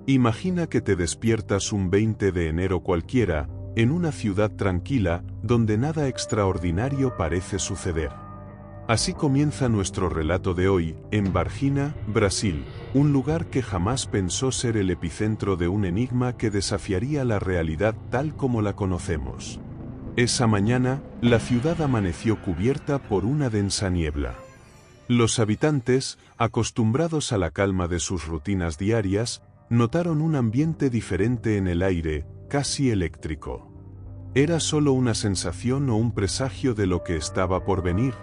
Imagina que te despiertas un 20 de enero cualquiera, en una ciudad tranquila, donde nada extraordinario parece suceder. Así comienza nuestro relato de hoy, en Varginha, Brasil, un lugar que jamás pensó ser el epicentro de un enigma que desafiaría la realidad tal como la conocemos. Esa mañana, la ciudad amaneció cubierta por una densa niebla. Los habitantes, acostumbrados a la calma de sus rutinas diarias, notaron un ambiente diferente en el aire, casi eléctrico. ¿Era solo una sensación o un presagio de lo que estaba por venir?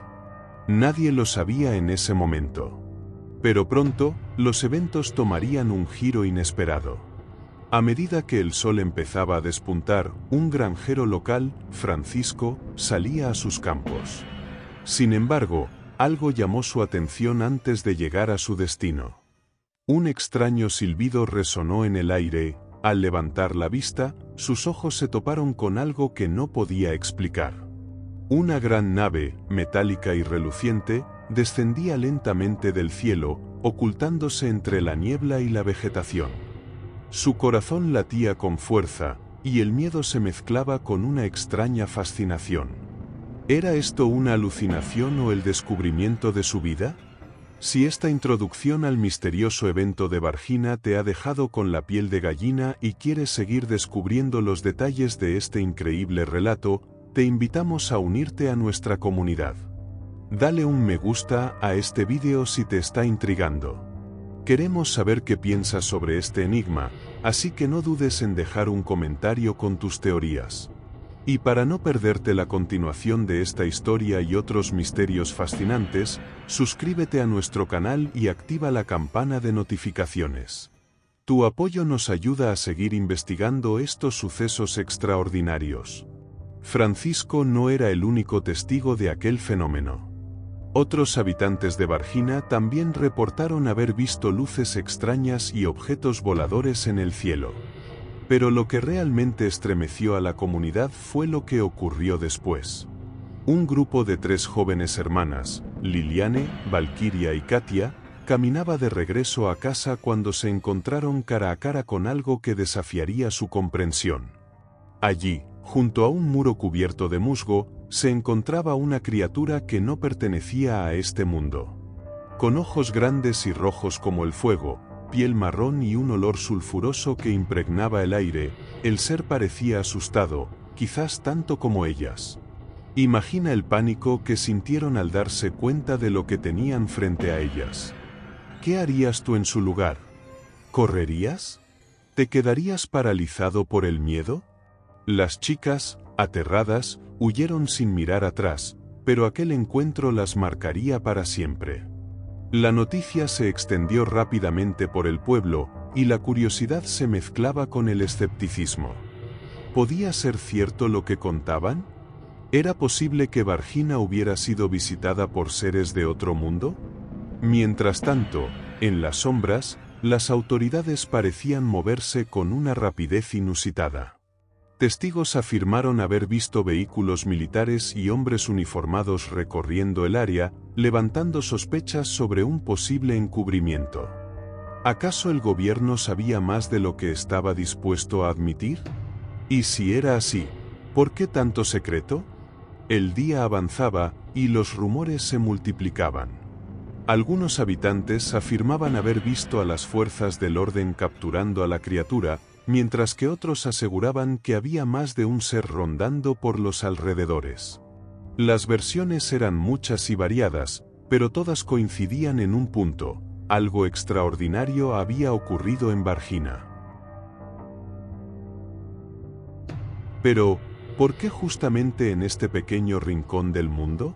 Nadie lo sabía en ese momento. Pero pronto, los eventos tomarían un giro inesperado. A medida que el sol empezaba a despuntar, un granjero local, Francisco, salía a sus campos. Sin embargo, algo llamó su atención antes de llegar a su destino. Un extraño silbido resonó en el aire. Al levantar la vista, sus ojos se toparon con algo que no podía explicar. Una gran nave, metálica y reluciente, descendía lentamente del cielo, ocultándose entre la niebla y la vegetación. Su corazón latía con fuerza, y el miedo se mezclaba con una extraña fascinación. ¿Era esto una alucinación o el descubrimiento de su vida? Si esta introducción al misterioso evento de Varginha te ha dejado con la piel de gallina y quieres seguir descubriendo los detalles de este increíble relato, te invitamos a unirte a nuestra comunidad. Dale un me gusta a este vídeo si te está intrigando. Queremos saber qué piensas sobre este enigma, así que no dudes en dejar un comentario con tus teorías. Y para no perderte la continuación de esta historia y otros misterios fascinantes, suscríbete a nuestro canal y activa la campana de notificaciones. Tu apoyo nos ayuda a seguir investigando estos sucesos extraordinarios. Francisco no era el único testigo de aquel fenómeno. Otros habitantes de Varginha también reportaron haber visto luces extrañas y objetos voladores en el cielo. Pero lo que realmente estremeció a la comunidad fue lo que ocurrió después. Un grupo de 3 jóvenes hermanas, Liliane, Valquiria y Katia, caminaba de regreso a casa cuando se encontraron cara a cara con algo que desafiaría su comprensión. Allí, junto a un muro cubierto de musgo, se encontraba una criatura que no pertenecía a este mundo. Con ojos grandes y rojos como el fuego, piel marrón y un olor sulfuroso que impregnaba el aire, el ser parecía asustado, quizás tanto como ellas. Imagina el pánico que sintieron al darse cuenta de lo que tenían frente a ellas. ¿Qué harías tú en su lugar? ¿Correrías? ¿Te quedarías paralizado por el miedo? Las chicas, aterradas, huyeron sin mirar atrás, pero aquel encuentro las marcaría para siempre. La noticia se extendió rápidamente por el pueblo, y la curiosidad se mezclaba con el escepticismo. ¿Podía ser cierto lo que contaban? ¿Era posible que Varginha hubiera sido visitada por seres de otro mundo? Mientras tanto, en las sombras, las autoridades parecían moverse con una rapidez inusitada. Testigos afirmaron haber visto vehículos militares y hombres uniformados recorriendo el área, levantando sospechas sobre un posible encubrimiento. ¿Acaso el gobierno sabía más de lo que estaba dispuesto a admitir? Y si era así, ¿por qué tanto secreto? El día avanzaba, y los rumores se multiplicaban. Algunos habitantes afirmaban haber visto a las fuerzas del orden capturando a la criatura, mientras que otros aseguraban que había más de un ser rondando por los alrededores. Las versiones eran muchas y variadas, pero todas coincidían en un punto: algo extraordinario había ocurrido en Varginha. Pero, ¿por qué justamente en este pequeño rincón del mundo?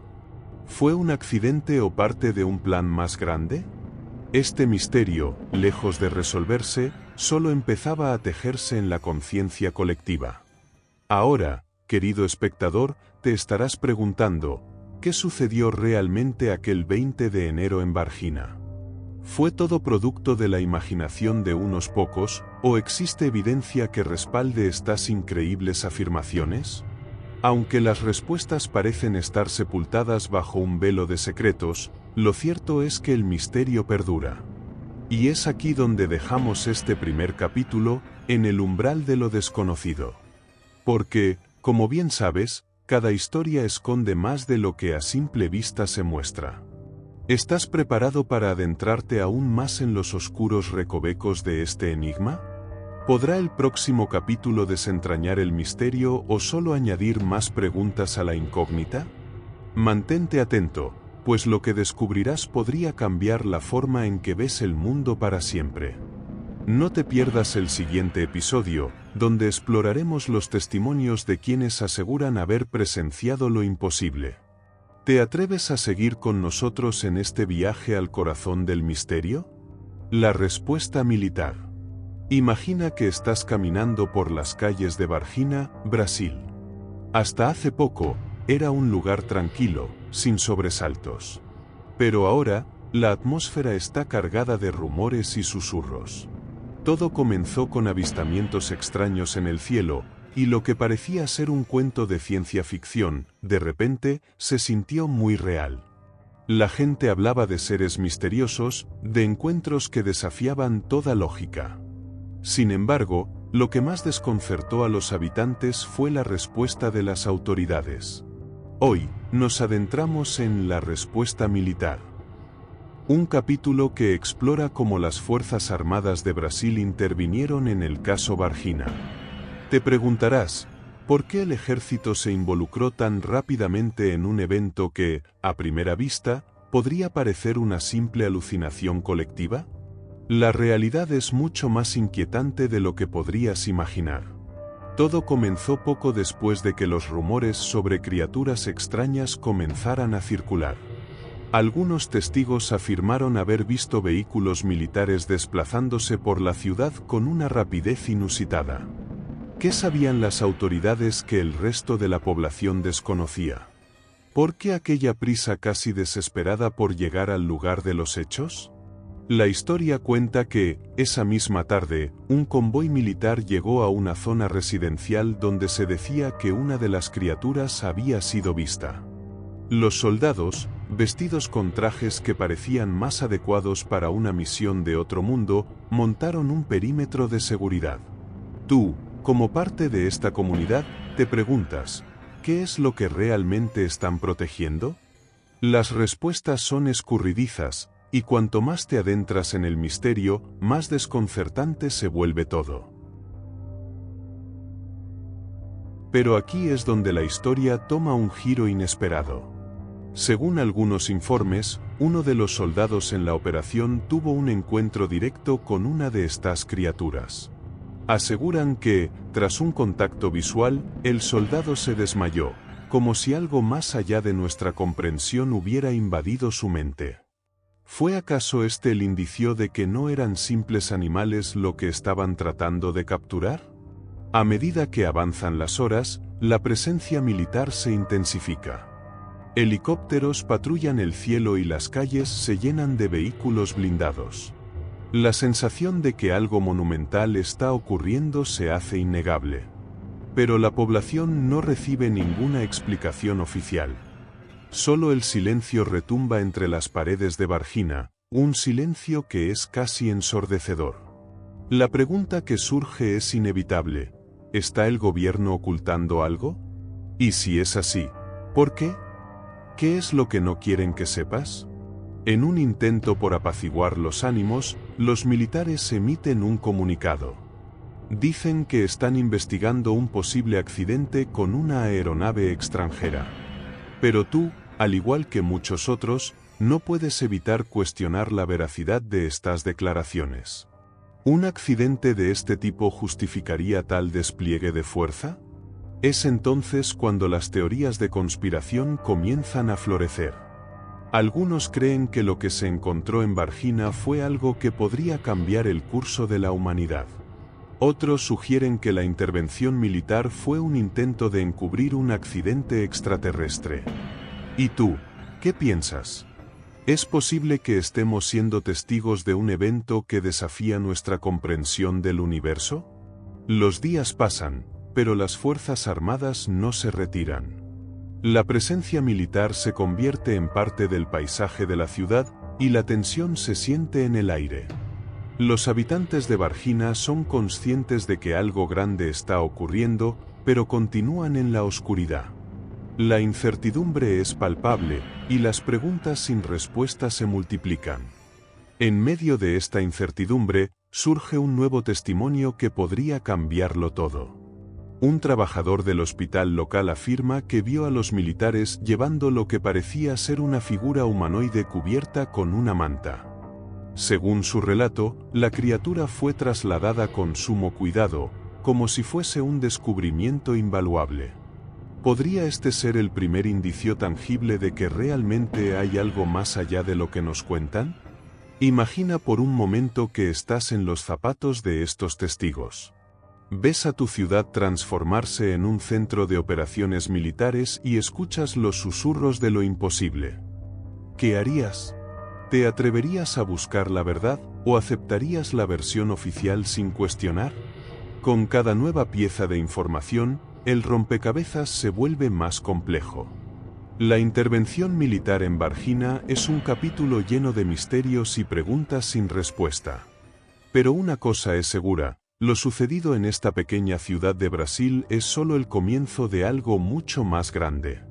¿Fue un accidente o parte de un plan más grande? Este misterio, lejos de resolverse, solo empezaba a tejerse en la conciencia colectiva. Ahora, querido espectador, te estarás preguntando, ¿qué sucedió realmente aquel 20 de enero en Varginha? ¿Fue todo producto de la imaginación de unos pocos, o existe evidencia que respalde estas increíbles afirmaciones? Aunque las respuestas parecen estar sepultadas bajo un velo de secretos, lo cierto es que el misterio perdura. Y es aquí donde dejamos este primer capítulo, en el umbral de lo desconocido. Porque, como bien sabes, cada historia esconde más de lo que a simple vista se muestra. ¿Estás preparado para adentrarte aún más en los oscuros recovecos de este enigma? ¿Podrá el próximo capítulo desentrañar el misterio o solo añadir más preguntas a la incógnita? Mantente atento, pues lo que descubrirás podría cambiar la forma en que ves el mundo para siempre. No te pierdas el siguiente episodio, donde exploraremos los testimonios de quienes aseguran haber presenciado lo imposible. ¿Te atreves a seguir con nosotros en este viaje al corazón del misterio? La respuesta militar. Imagina que estás caminando por las calles de Varginha, Brasil. Hasta hace poco, era un lugar tranquilo, sin sobresaltos. Pero ahora, la atmósfera está cargada de rumores y susurros. Todo comenzó con avistamientos extraños en el cielo, y lo que parecía ser un cuento de ciencia ficción, de repente, se sintió muy real. La gente hablaba de seres misteriosos, de encuentros que desafiaban toda lógica. Sin embargo, lo que más desconcertó a los habitantes fue la respuesta de las autoridades. Hoy, nos adentramos en la respuesta militar. Un capítulo que explora cómo las Fuerzas Armadas de Brasil intervinieron en el caso Varginha. Te preguntarás, ¿por qué el ejército se involucró tan rápidamente en un evento que, a primera vista, podría parecer una simple alucinación colectiva? La realidad es mucho más inquietante de lo que podrías imaginar. Todo comenzó poco después de que los rumores sobre criaturas extrañas comenzaran a circular. Algunos testigos afirmaron haber visto vehículos militares desplazándose por la ciudad con una rapidez inusitada. ¿Qué sabían las autoridades que el resto de la población desconocía? ¿Por qué aquella prisa casi desesperada por llegar al lugar de los hechos? La historia cuenta que, esa misma tarde, un convoy militar llegó a una zona residencial donde se decía que una de las criaturas había sido vista. Los soldados, vestidos con trajes que parecían más adecuados para una misión de otro mundo, montaron un perímetro de seguridad. Tú, como parte de esta comunidad, te preguntas, ¿qué es lo que realmente están protegiendo? Las respuestas son escurridizas, y cuanto más te adentras en el misterio, más desconcertante se vuelve todo. Pero aquí es donde la historia toma un giro inesperado. Según algunos informes, uno de los soldados en la operación tuvo un encuentro directo con una de estas criaturas. Aseguran que, tras un contacto visual, el soldado se desmayó, como si algo más allá de nuestra comprensión hubiera invadido su mente. ¿Fue acaso este el indicio de que no eran simples animales lo que estaban tratando de capturar? A medida que avanzan las horas, la presencia militar se intensifica. Helicópteros patrullan el cielo y las calles se llenan de vehículos blindados. La sensación de que algo monumental está ocurriendo se hace innegable. Pero la población no recibe ninguna explicación oficial. Solo el silencio retumba entre las paredes de Varginha, un silencio que es casi ensordecedor. La pregunta que surge es inevitable: ¿está el gobierno ocultando algo? Y si es así, ¿por qué? ¿Qué es lo que no quieren que sepas? En un intento por apaciguar los ánimos, los militares emiten un comunicado. Dicen que están investigando un posible accidente con una aeronave extranjera. Pero tú, al igual que muchos otros, no puedes evitar cuestionar la veracidad de estas declaraciones. ¿Un accidente de este tipo justificaría tal despliegue de fuerza? Es entonces cuando las teorías de conspiración comienzan a florecer. Algunos creen que lo que se encontró en Varginha fue algo que podría cambiar el curso de la humanidad. Otros sugieren que la intervención militar fue un intento de encubrir un accidente extraterrestre. ¿Y tú, qué piensas? ¿Es posible que estemos siendo testigos de un evento que desafía nuestra comprensión del universo? Los días pasan, pero las Fuerzas Armadas no se retiran. La presencia militar se convierte en parte del paisaje de la ciudad, y la tensión se siente en el aire. Los habitantes de Varginha son conscientes de que algo grande está ocurriendo, pero continúan en la oscuridad. La incertidumbre es palpable, y las preguntas sin respuesta se multiplican. En medio de esta incertidumbre, surge un nuevo testimonio que podría cambiarlo todo. Un trabajador del hospital local afirma que vio a los militares llevando lo que parecía ser una figura humanoide cubierta con una manta. Según su relato, la criatura fue trasladada con sumo cuidado, como si fuese un descubrimiento invaluable. ¿Podría este ser el primer indicio tangible de que realmente hay algo más allá de lo que nos cuentan? Imagina por un momento que estás en los zapatos de estos testigos. Ves a tu ciudad transformarse en un centro de operaciones militares y escuchas los susurros de lo imposible. ¿Qué harías? ¿Te atreverías a buscar la verdad o aceptarías la versión oficial sin cuestionar? Con cada nueva pieza de información, el rompecabezas se vuelve más complejo. La intervención militar en Varginha es un capítulo lleno de misterios y preguntas sin respuesta. Pero una cosa es segura. Lo sucedido en esta pequeña ciudad de Brasil es solo el comienzo de algo mucho más grande.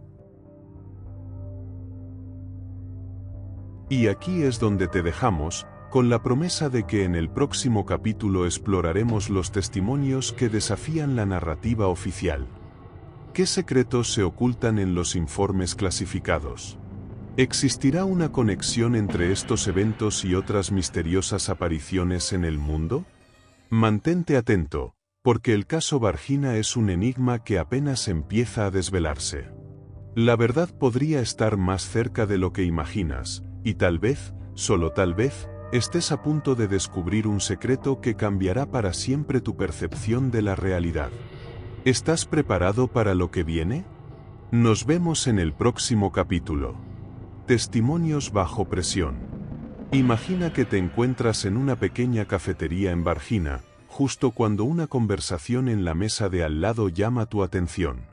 Y aquí es donde te dejamos, con la promesa de que en el próximo capítulo exploraremos los testimonios que desafían la narrativa oficial. ¿Qué secretos se ocultan en los informes clasificados? ¿Existirá una conexión entre estos eventos y otras misteriosas apariciones en el mundo? Mantente atento, porque el caso Varginha es un enigma que apenas empieza a desvelarse. La verdad podría estar más cerca de lo que imaginas, y tal vez, solo tal vez, estés a punto de descubrir un secreto que cambiará para siempre tu percepción de la realidad. ¿Estás preparado para lo que viene? Nos vemos en el próximo capítulo. Testimonios bajo presión. Imagina que te encuentras en una pequeña cafetería en Varginha, justo cuando una conversación en la mesa de al lado llama tu atención.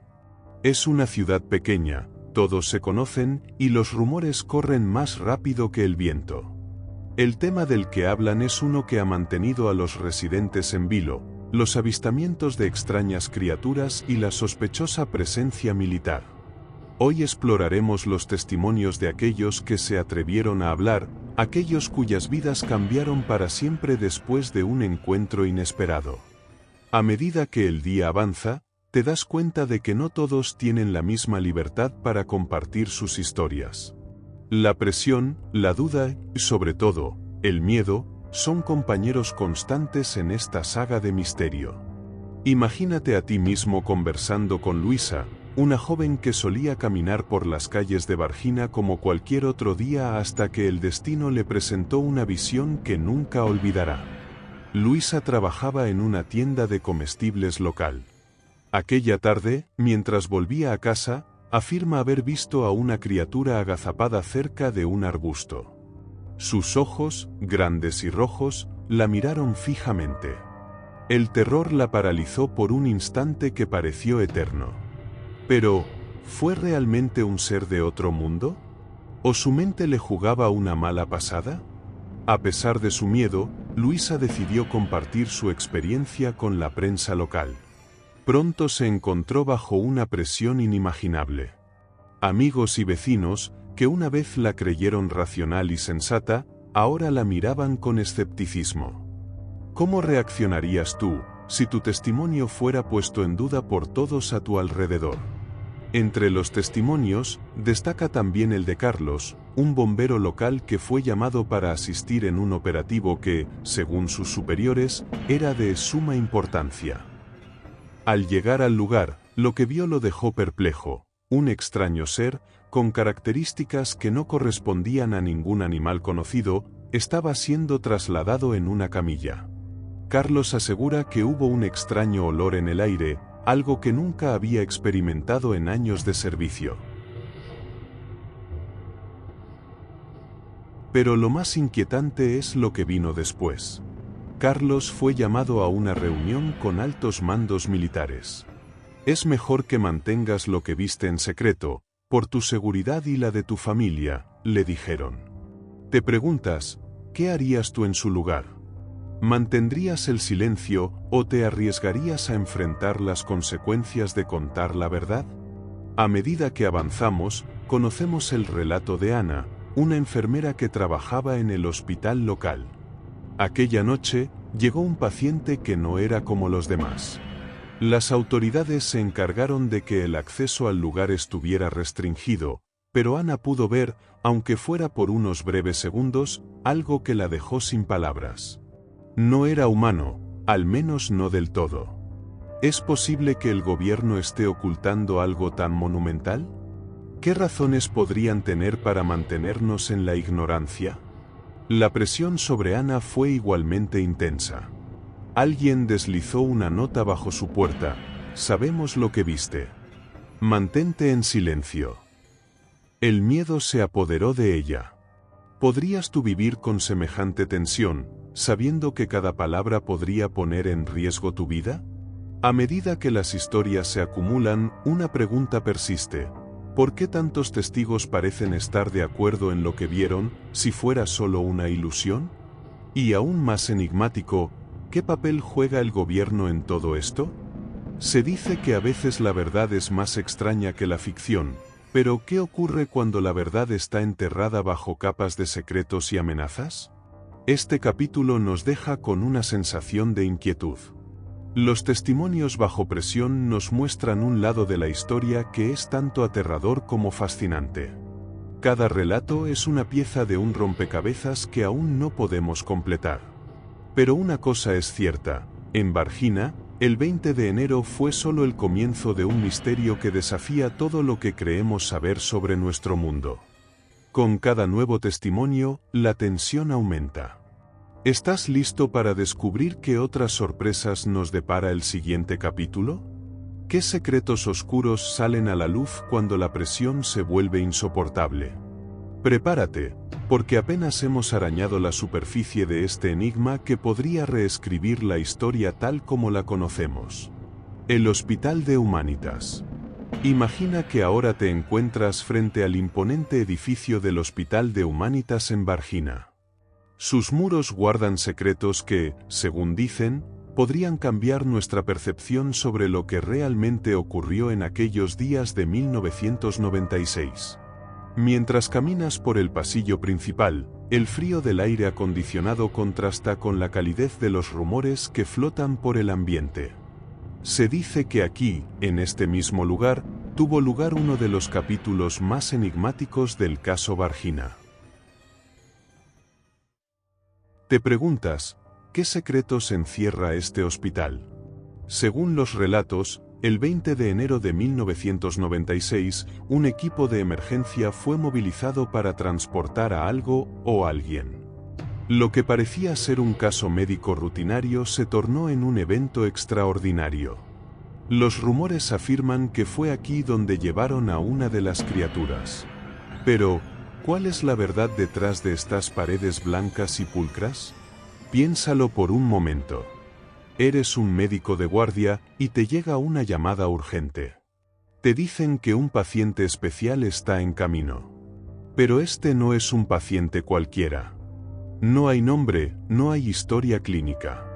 Es una ciudad pequeña, todos se conocen y los rumores corren más rápido que el viento. El tema del que hablan es uno que ha mantenido a los residentes en vilo, los avistamientos de extrañas criaturas y la sospechosa presencia militar. Hoy exploraremos los testimonios de aquellos que se atrevieron a hablar, aquellos cuyas vidas cambiaron para siempre después de un encuentro inesperado. A medida que el día avanza, te das cuenta de que no todos tienen la misma libertad para compartir sus historias. La presión, la duda y, sobre todo, el miedo, son compañeros constantes en esta saga de misterio. Imagínate a ti mismo conversando con Luisa, una joven que solía caminar por las calles de Varginha como cualquier otro día hasta que el destino le presentó una visión que nunca olvidará. Luisa trabajaba en una tienda de comestibles local. Aquella tarde, mientras volvía a casa, afirma haber visto a una criatura agazapada cerca de un arbusto. Sus ojos, grandes y rojos, la miraron fijamente. El terror la paralizó por un instante que pareció eterno. Pero, ¿fue realmente un ser de otro mundo? ¿O su mente le jugaba una mala pasada? A pesar de su miedo, Luisa decidió compartir su experiencia con la prensa local. Pronto se encontró bajo una presión inimaginable. Amigos y vecinos, que una vez la creyeron racional y sensata, ahora la miraban con escepticismo. ¿Cómo reaccionarías tú, si tu testimonio fuera puesto en duda por todos a tu alrededor? Entre los testimonios, destaca también el de Carlos, un bombero local que fue llamado para asistir en un operativo que, según sus superiores, era de suma importancia. Al llegar al lugar, lo que vio lo dejó perplejo: un extraño ser, con características que no correspondían a ningún animal conocido, estaba siendo trasladado en una camilla. Carlos asegura que hubo un extraño olor en el aire, algo que nunca había experimentado en años de servicio. Pero lo más inquietante es lo que vino después. Carlos fue llamado a una reunión con altos mandos militares. Es mejor que mantengas lo que viste en secreto, por tu seguridad y la de tu familia, le dijeron. Te preguntas, ¿qué harías tú en su lugar? ¿Mantendrías el silencio o te arriesgarías a enfrentar las consecuencias de contar la verdad? A medida que avanzamos, conocemos el relato de Ana, una enfermera que trabajaba en el hospital local. Aquella noche, llegó un paciente que no era como los demás. Las autoridades se encargaron de que el acceso al lugar estuviera restringido, pero Ana pudo ver, aunque fuera por unos breves segundos, algo que la dejó sin palabras. No era humano, al menos no del todo. ¿Es posible que el gobierno esté ocultando algo tan monumental? ¿Qué razones podrían tener para mantenernos en la ignorancia? La presión sobre Ana fue igualmente intensa. Alguien deslizó una nota bajo su puerta: sabemos lo que viste. Mantente en silencio. El miedo se apoderó de ella. ¿Podrías tú vivir con semejante tensión, sabiendo que cada palabra podría poner en riesgo tu vida? A medida que las historias se acumulan, una pregunta persiste: ¿por qué tantos testigos parecen estar de acuerdo en lo que vieron, si fuera solo una ilusión? Y aún más enigmático, ¿qué papel juega el gobierno en todo esto? Se dice que a veces la verdad es más extraña que la ficción, pero ¿qué ocurre cuando la verdad está enterrada bajo capas de secretos y amenazas? Este capítulo nos deja con una sensación de inquietud. Los testimonios bajo presión nos muestran un lado de la historia que es tanto aterrador como fascinante. Cada relato es una pieza de un rompecabezas que aún no podemos completar. Pero una cosa es cierta: en Varginha, el 20 de enero fue solo el comienzo de un misterio que desafía todo lo que creemos saber sobre nuestro mundo. Con cada nuevo testimonio, la tensión aumenta. ¿Estás listo para descubrir qué otras sorpresas nos depara el siguiente capítulo? ¿Qué secretos oscuros salen a la luz cuando la presión se vuelve insoportable? Prepárate, porque apenas hemos arañado la superficie de este enigma que podría reescribir la historia tal como la conocemos. El Hospital de Humanitas. Imagina que ahora te encuentras frente al imponente edificio del Hospital de Humanitas en Varginha. Sus muros guardan secretos que, según dicen, podrían cambiar nuestra percepción sobre lo que realmente ocurrió en aquellos días de 1996. Mientras caminas por el pasillo principal, el frío del aire acondicionado contrasta con la calidez de los rumores que flotan por el ambiente. Se dice que aquí, en este mismo lugar, tuvo lugar uno de los capítulos más enigmáticos del caso Varginha. Te preguntas, ¿qué secretos encierra este hospital? Según los relatos, el 20 de enero de 1996, un equipo de emergencia fue movilizado para transportar a algo o alguien. Lo que parecía ser un caso médico rutinario se tornó en un evento extraordinario. Los rumores afirman que fue aquí donde llevaron a una de las criaturas. Pero, ¿cuál es la verdad detrás de estas paredes blancas y pulcras? Piénsalo por un momento. Eres un médico de guardia y te llega una llamada urgente. Te dicen que un paciente especial está en camino. Pero este no es un paciente cualquiera. No hay nombre, no hay historia clínica.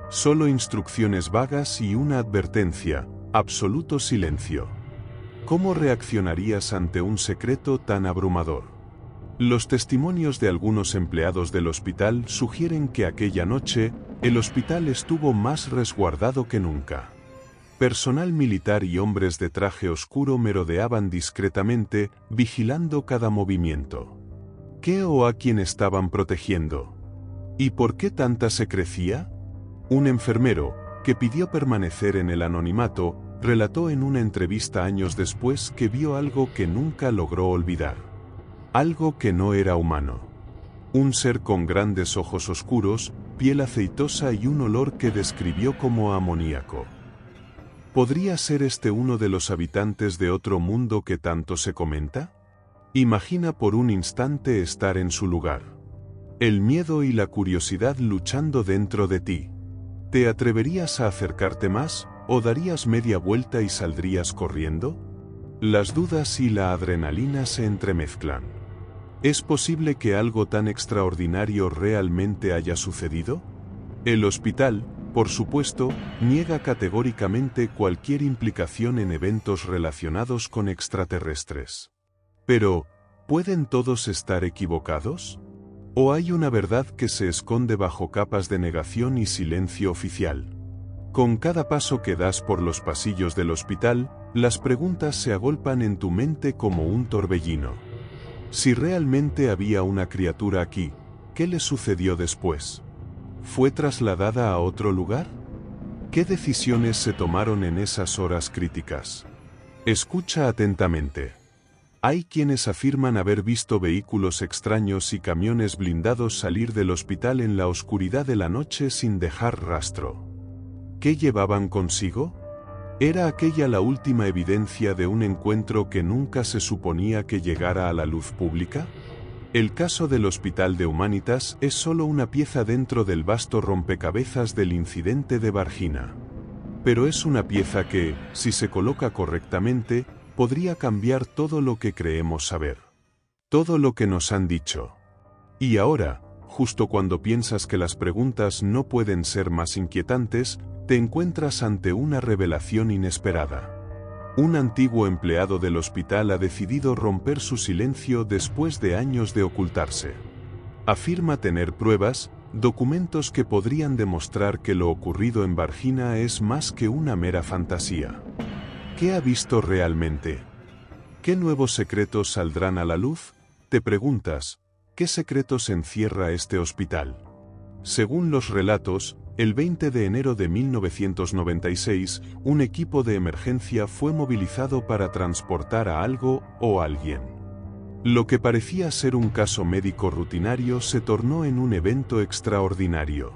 Solo instrucciones vagas y una advertencia: absoluto silencio. ¿Cómo reaccionarías ante un secreto tan abrumador? Los testimonios de algunos empleados del hospital sugieren que aquella noche, el hospital estuvo más resguardado que nunca. Personal militar y hombres de traje oscuro merodeaban discretamente, vigilando cada movimiento. ¿Qué o a quién estaban protegiendo? ¿Y por qué tanta secrecía? Un enfermero, que pidió permanecer en el anonimato, relató en una entrevista años después que vio algo que nunca logró olvidar. Algo que no era humano. Un ser con grandes ojos oscuros, piel aceitosa y un olor que describió como amoníaco. ¿Podría ser este uno de los habitantes de otro mundo que tanto se comenta? Imagina por un instante estar en su lugar. El miedo y la curiosidad luchando dentro de ti. ¿Te atreverías a acercarte más, o darías media vuelta y saldrías corriendo? Las dudas y la adrenalina se entremezclan. ¿Es posible que algo tan extraordinario realmente haya sucedido? El hospital, por supuesto, niega categóricamente cualquier implicación en eventos relacionados con extraterrestres. Pero, ¿pueden todos estar equivocados? ¿O hay una verdad que se esconde bajo capas de negación y silencio oficial? Con cada paso que das por los pasillos del hospital, las preguntas se agolpan en tu mente como un torbellino. Si realmente había una criatura aquí, ¿qué le sucedió después? ¿Fue trasladada a otro lugar? ¿Qué decisiones se tomaron en esas horas críticas? Escucha atentamente. Hay quienes afirman haber visto vehículos extraños y camiones blindados salir del hospital en la oscuridad de la noche sin dejar rastro. ¿Qué llevaban consigo? ¿Era aquella la última evidencia de un encuentro que nunca se suponía que llegara a la luz pública? El caso del Hospital de Humanitas es solo una pieza dentro del vasto rompecabezas del incidente de Varginha. Pero es una pieza que, si se coloca correctamente, podría cambiar todo lo que creemos saber. Todo lo que nos han dicho. Y ahora, justo cuando piensas que las preguntas no pueden ser más inquietantes, te encuentras ante una revelación inesperada. Un antiguo empleado del hospital ha decidido romper su silencio después de años de ocultarse. Afirma tener pruebas, documentos que podrían demostrar que lo ocurrido en Varginha es más que una mera fantasía. ¿Qué ha visto realmente? ¿Qué nuevos secretos saldrán a la luz? Te preguntas, ¿qué secretos encierra este hospital? Según los relatos, el 20 de enero de 1996, un equipo de emergencia fue movilizado para transportar a algo o alguien. Lo que parecía ser un caso médico rutinario se tornó en un evento extraordinario.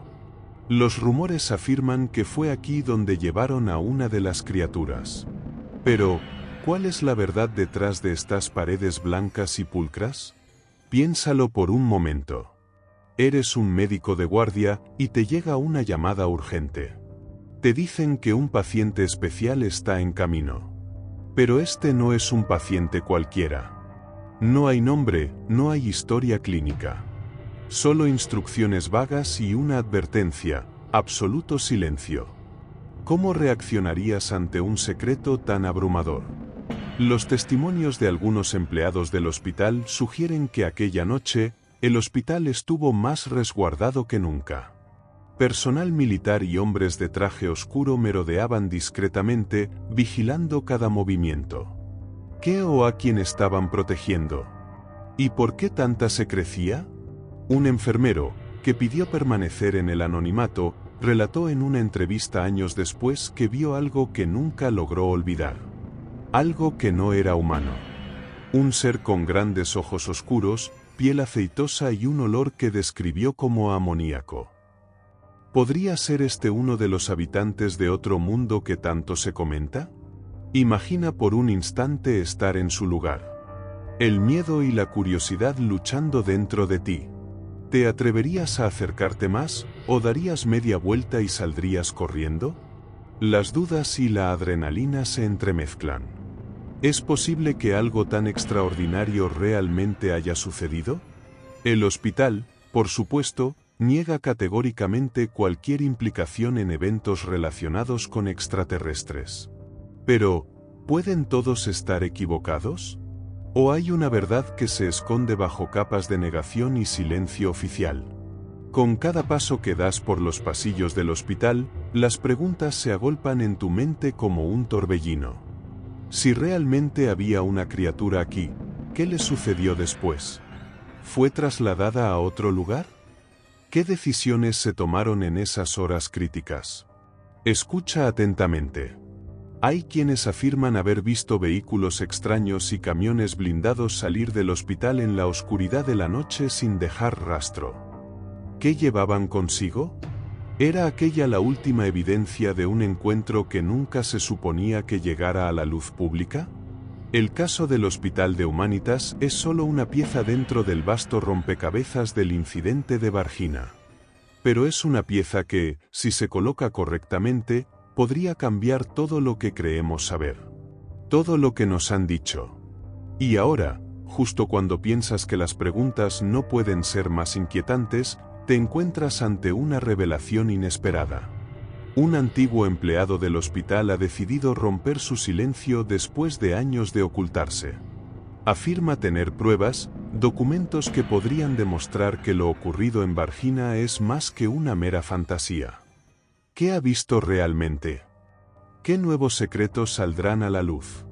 Los rumores afirman que fue aquí donde llevaron a una de las criaturas. Pero, ¿cuál es la verdad detrás de estas paredes blancas y pulcras? Piénsalo por un momento. Eres un médico de guardia y te llega una llamada urgente. Te dicen que un paciente especial está en camino. Pero este no es un paciente cualquiera. No hay nombre, no hay historia clínica. Solo instrucciones vagas y una advertencia, absoluto silencio. ¿Cómo reaccionarías ante un secreto tan abrumador? Los testimonios de algunos empleados del hospital sugieren que aquella noche, el hospital estuvo más resguardado que nunca. Personal militar y hombres de traje oscuro merodeaban discretamente, vigilando cada movimiento. ¿Qué o a quién estaban protegiendo? ¿Y por qué tanta secrecía? Un enfermero, que pidió permanecer en el anonimato, relató en una entrevista años después que vio algo que nunca logró olvidar. Algo que no era humano. Un ser con grandes ojos oscuros, piel aceitosa y un olor que describió como amoníaco. ¿Podría ser este uno de los habitantes de otro mundo que tanto se comenta? Imagina por un instante estar en su lugar. El miedo y la curiosidad luchando dentro de ti. ¿Te atreverías a acercarte más, o darías media vuelta y saldrías corriendo? Las dudas y la adrenalina se entremezclan. ¿Es posible que algo tan extraordinario realmente haya sucedido? El hospital, por supuesto, niega categóricamente cualquier implicación en eventos relacionados con extraterrestres. Pero, ¿pueden todos estar equivocados? ¿O hay una verdad que se esconde bajo capas de negación y silencio oficial? Con cada paso que das por los pasillos del hospital, las preguntas se agolpan en tu mente como un torbellino. Si realmente había una criatura aquí, ¿qué le sucedió después? ¿Fue trasladada a otro lugar? ¿Qué decisiones se tomaron en esas horas críticas? Escucha atentamente. Hay quienes afirman haber visto vehículos extraños y camiones blindados salir del hospital en la oscuridad de la noche sin dejar rastro. ¿Qué llevaban consigo? ¿Era aquella la última evidencia de un encuentro que nunca se suponía que llegara a la luz pública? El caso del Hospital de Humanitas es solo una pieza dentro del vasto rompecabezas del incidente de Varginha. Pero es una pieza que, si se coloca correctamente, podría cambiar todo lo que creemos saber. Todo lo que nos han dicho. Y ahora, justo cuando piensas que las preguntas no pueden ser más inquietantes, te encuentras ante una revelación inesperada. Un antiguo empleado del hospital ha decidido romper su silencio después de años de ocultarse. Afirma tener pruebas, documentos que podrían demostrar que lo ocurrido en Varginha es más que una mera fantasía. ¿Qué ha visto realmente? ¿Qué nuevos secretos saldrán a la luz?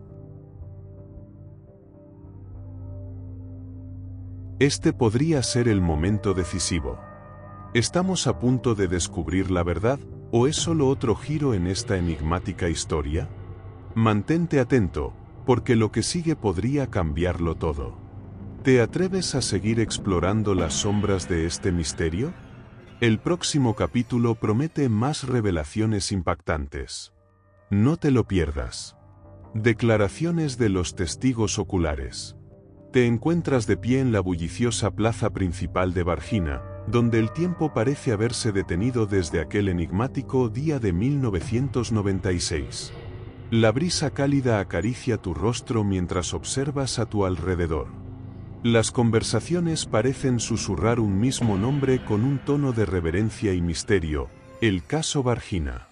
Este podría ser el momento decisivo. ¿Estamos a punto de descubrir la verdad, o es solo otro giro en esta enigmática historia? Mantente atento, porque lo que sigue podría cambiarlo todo. ¿Te atreves a seguir explorando las sombras de este misterio? El próximo capítulo promete más revelaciones impactantes. No te lo pierdas. Declaraciones de los testigos oculares. Te encuentras de pie en la bulliciosa plaza principal de Varginha, donde el tiempo parece haberse detenido desde aquel enigmático día de 1996. La brisa cálida acaricia tu rostro mientras observas a tu alrededor. Las conversaciones parecen susurrar un mismo nombre con un tono de reverencia y misterio: el caso Varginha.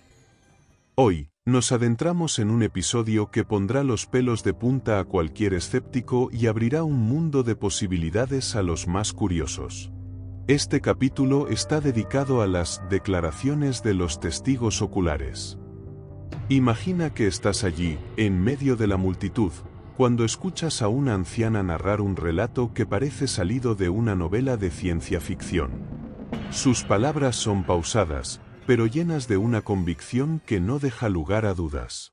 Hoy, nos adentramos en un episodio que pondrá los pelos de punta a cualquier escéptico y abrirá un mundo de posibilidades a los más curiosos. Este capítulo está dedicado a las declaraciones de los testigos oculares. Imagina que estás allí, en medio de la multitud, cuando escuchas a una anciana narrar un relato que parece salido de una novela de ciencia ficción. Sus palabras son pausadas, pero llenas de una convicción que no deja lugar a dudas.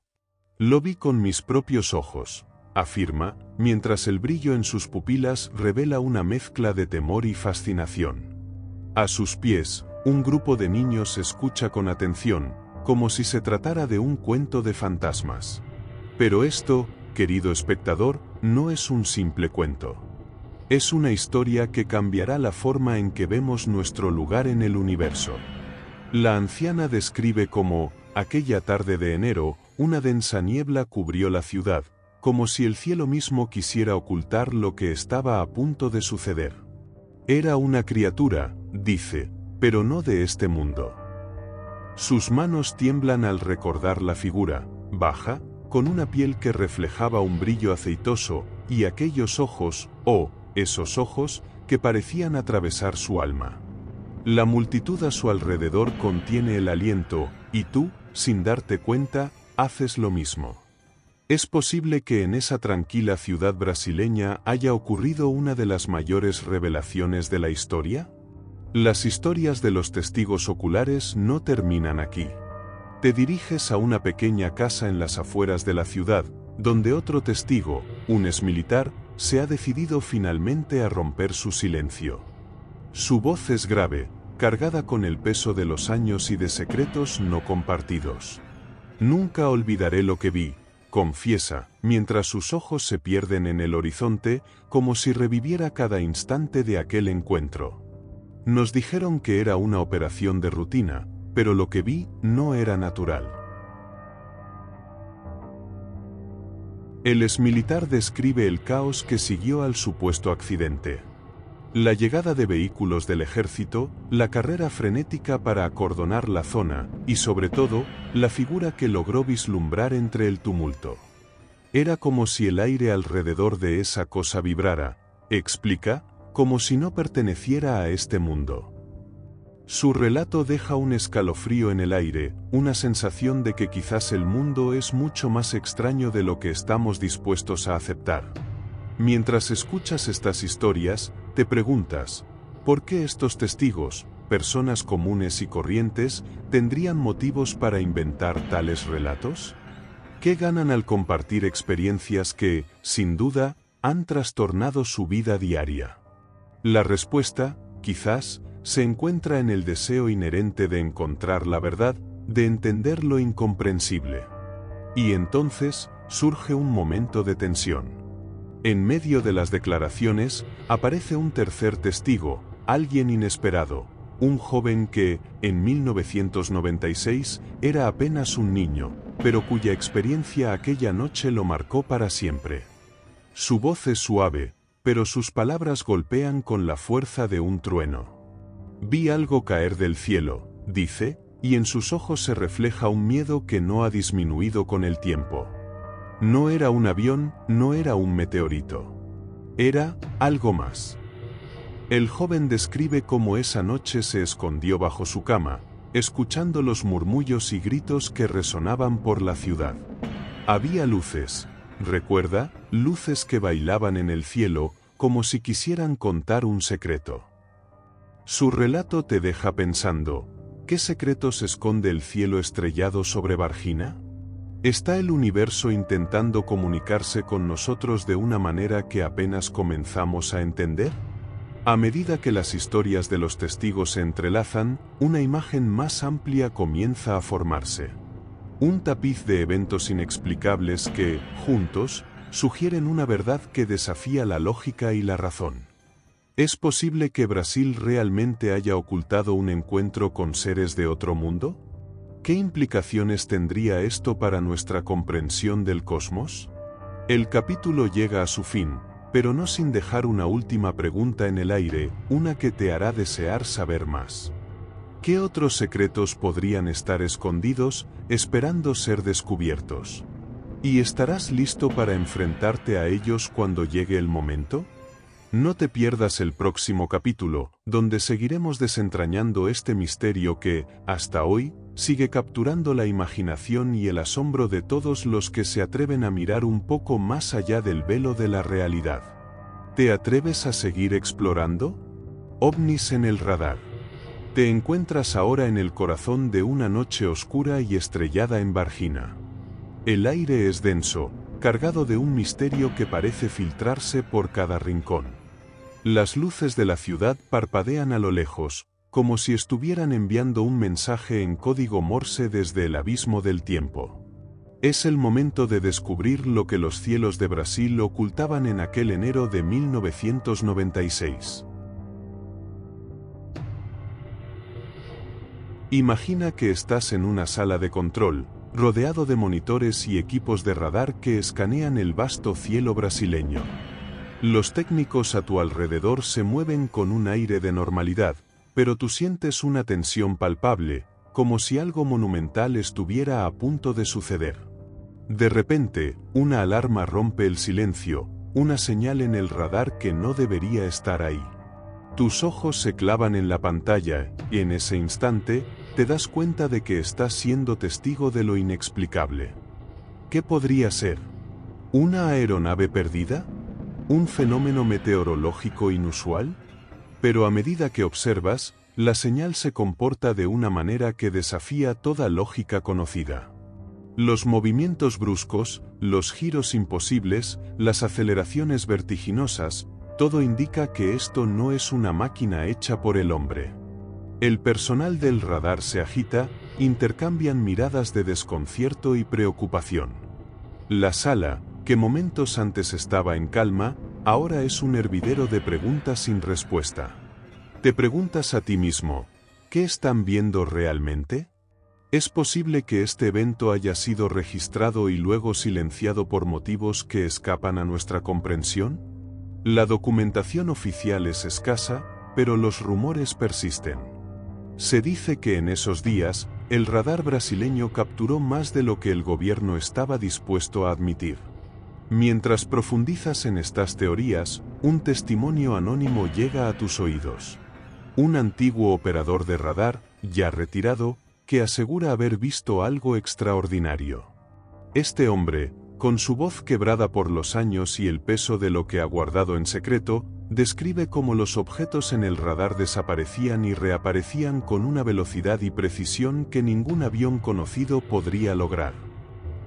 Lo vi con mis propios ojos, afirma, mientras el brillo en sus pupilas revela una mezcla de temor y fascinación. A sus pies, un grupo de niños escucha con atención, como si se tratara de un cuento de fantasmas. Pero esto, querido espectador, no es un simple cuento. Es una historia que cambiará la forma en que vemos nuestro lugar en el universo. La anciana describe cómo, aquella tarde de enero, una densa niebla cubrió la ciudad, como si el cielo mismo quisiera ocultar lo que estaba a punto de suceder. Era una criatura, dice, pero no de este mundo. Sus manos tiemblan al recordar la figura, baja, con una piel que reflejaba un brillo aceitoso, y aquellos ojos, esos ojos, que parecían atravesar su alma. La multitud a su alrededor contiene el aliento, y tú, sin darte cuenta, haces lo mismo. ¿Es posible que en esa tranquila ciudad brasileña haya ocurrido una de las mayores revelaciones de la historia? Las historias de los testigos oculares no terminan aquí. Te diriges a una pequeña casa en las afueras de la ciudad, donde otro testigo, un exmilitar, se ha decidido finalmente a romper su silencio. Su voz es grave, cargada con el peso de los años y de secretos no compartidos. Nunca olvidaré lo que vi, confiesa, mientras sus ojos se pierden en el horizonte, como si reviviera cada instante de aquel encuentro. Nos dijeron que era una operación de rutina, pero lo que vi no era natural. El exmilitar describe el caos que siguió al supuesto accidente. La llegada de vehículos del ejército, la carrera frenética para acordonar la zona, y sobre todo, la figura que logró vislumbrar entre el tumulto. Era como si el aire alrededor de esa cosa vibrara, explica, como si no perteneciera a este mundo. Su relato deja un escalofrío en el aire, una sensación de que quizás el mundo es mucho más extraño de lo que estamos dispuestos a aceptar. Mientras escuchas estas historias, te preguntas, ¿por qué estos testigos, personas comunes y corrientes, tendrían motivos para inventar tales relatos? ¿Qué ganan al compartir experiencias que, sin duda, han trastornado su vida diaria? La respuesta, quizás, se encuentra en el deseo inherente de encontrar la verdad, de entender lo incomprensible. Y entonces, surge un momento de tensión. En medio de las declaraciones, aparece un tercer testigo, alguien inesperado, un joven que, en 1996, era apenas un niño, pero cuya experiencia aquella noche lo marcó para siempre. Su voz es suave, pero sus palabras golpean con la fuerza de un trueno. Vi algo caer del cielo, dice, y en sus ojos se refleja un miedo que no ha disminuido con el tiempo. No era un avión, no era un meteorito. Era algo más. El joven describe cómo esa noche se escondió bajo su cama, escuchando los murmullos y gritos que resonaban por la ciudad. Había luces, recuerda, luces que bailaban en el cielo, como si quisieran contar un secreto. Su relato te deja pensando, ¿qué secretos esconde el cielo estrellado sobre Varginha? ¿Está el universo intentando comunicarse con nosotros de una manera que apenas comenzamos a entender? A medida que las historias de los testigos se entrelazan, una imagen más amplia comienza a formarse. Un tapiz de eventos inexplicables que, juntos, sugieren una verdad que desafía la lógica y la razón. ¿Es posible que Brasil realmente haya ocultado un encuentro con seres de otro mundo? ¿Qué implicaciones tendría esto para nuestra comprensión del cosmos? El capítulo llega a su fin, pero no sin dejar una última pregunta en el aire, una que te hará desear saber más. ¿Qué otros secretos podrían estar escondidos, esperando ser descubiertos? ¿Y estarás listo para enfrentarte a ellos cuando llegue el momento? No te pierdas el próximo capítulo, donde seguiremos desentrañando este misterio que, hasta hoy, sigue capturando la imaginación y el asombro de todos los que se atreven a mirar un poco más allá del velo de la realidad. ¿Te atreves a seguir explorando? OVNIs en el radar. Te encuentras ahora en el corazón de una noche oscura y estrellada en Varginha. El aire es denso, cargado de un misterio que parece filtrarse por cada rincón. Las luces de la ciudad parpadean a lo lejos, como si estuvieran enviando un mensaje en código Morse desde el abismo del tiempo. Es el momento de descubrir lo que los cielos de Brasil ocultaban en aquel enero de 1996. Imagina que estás en una sala de control, rodeado de monitores y equipos de radar que escanean el vasto cielo brasileño. Los técnicos a tu alrededor se mueven con un aire de normalidad, pero tú sientes una tensión palpable, como si algo monumental estuviera a punto de suceder. De repente, una alarma rompe el silencio, una señal en el radar que no debería estar ahí. Tus ojos se clavan en la pantalla, y en ese instante, te das cuenta de que estás siendo testigo de lo inexplicable. ¿Qué podría ser? ¿Una aeronave perdida? ¿Un fenómeno meteorológico inusual? Pero a medida que observas, la señal se comporta de una manera que desafía toda lógica conocida. Los movimientos bruscos, los giros imposibles, las aceleraciones vertiginosas, todo indica que esto no es una máquina hecha por el hombre. El personal del radar se agita, intercambian miradas de desconcierto y preocupación. La sala, que momentos antes estaba en calma, ahora es un hervidero de preguntas sin respuesta. Te preguntas a ti mismo, ¿qué están viendo realmente? ¿Es posible que este evento haya sido registrado y luego silenciado por motivos que escapan a nuestra comprensión? La documentación oficial es escasa, pero los rumores persisten. Se dice que en esos días, el radar brasileño capturó más de lo que el gobierno estaba dispuesto a admitir. Mientras profundizas en estas teorías, un testimonio anónimo llega a tus oídos. Un antiguo operador de radar, ya retirado, que asegura haber visto algo extraordinario. Este hombre, con su voz quebrada por los años y el peso de lo que ha guardado en secreto, describe cómo los objetos en el radar desaparecían y reaparecían con una velocidad y precisión que ningún avión conocido podría lograr.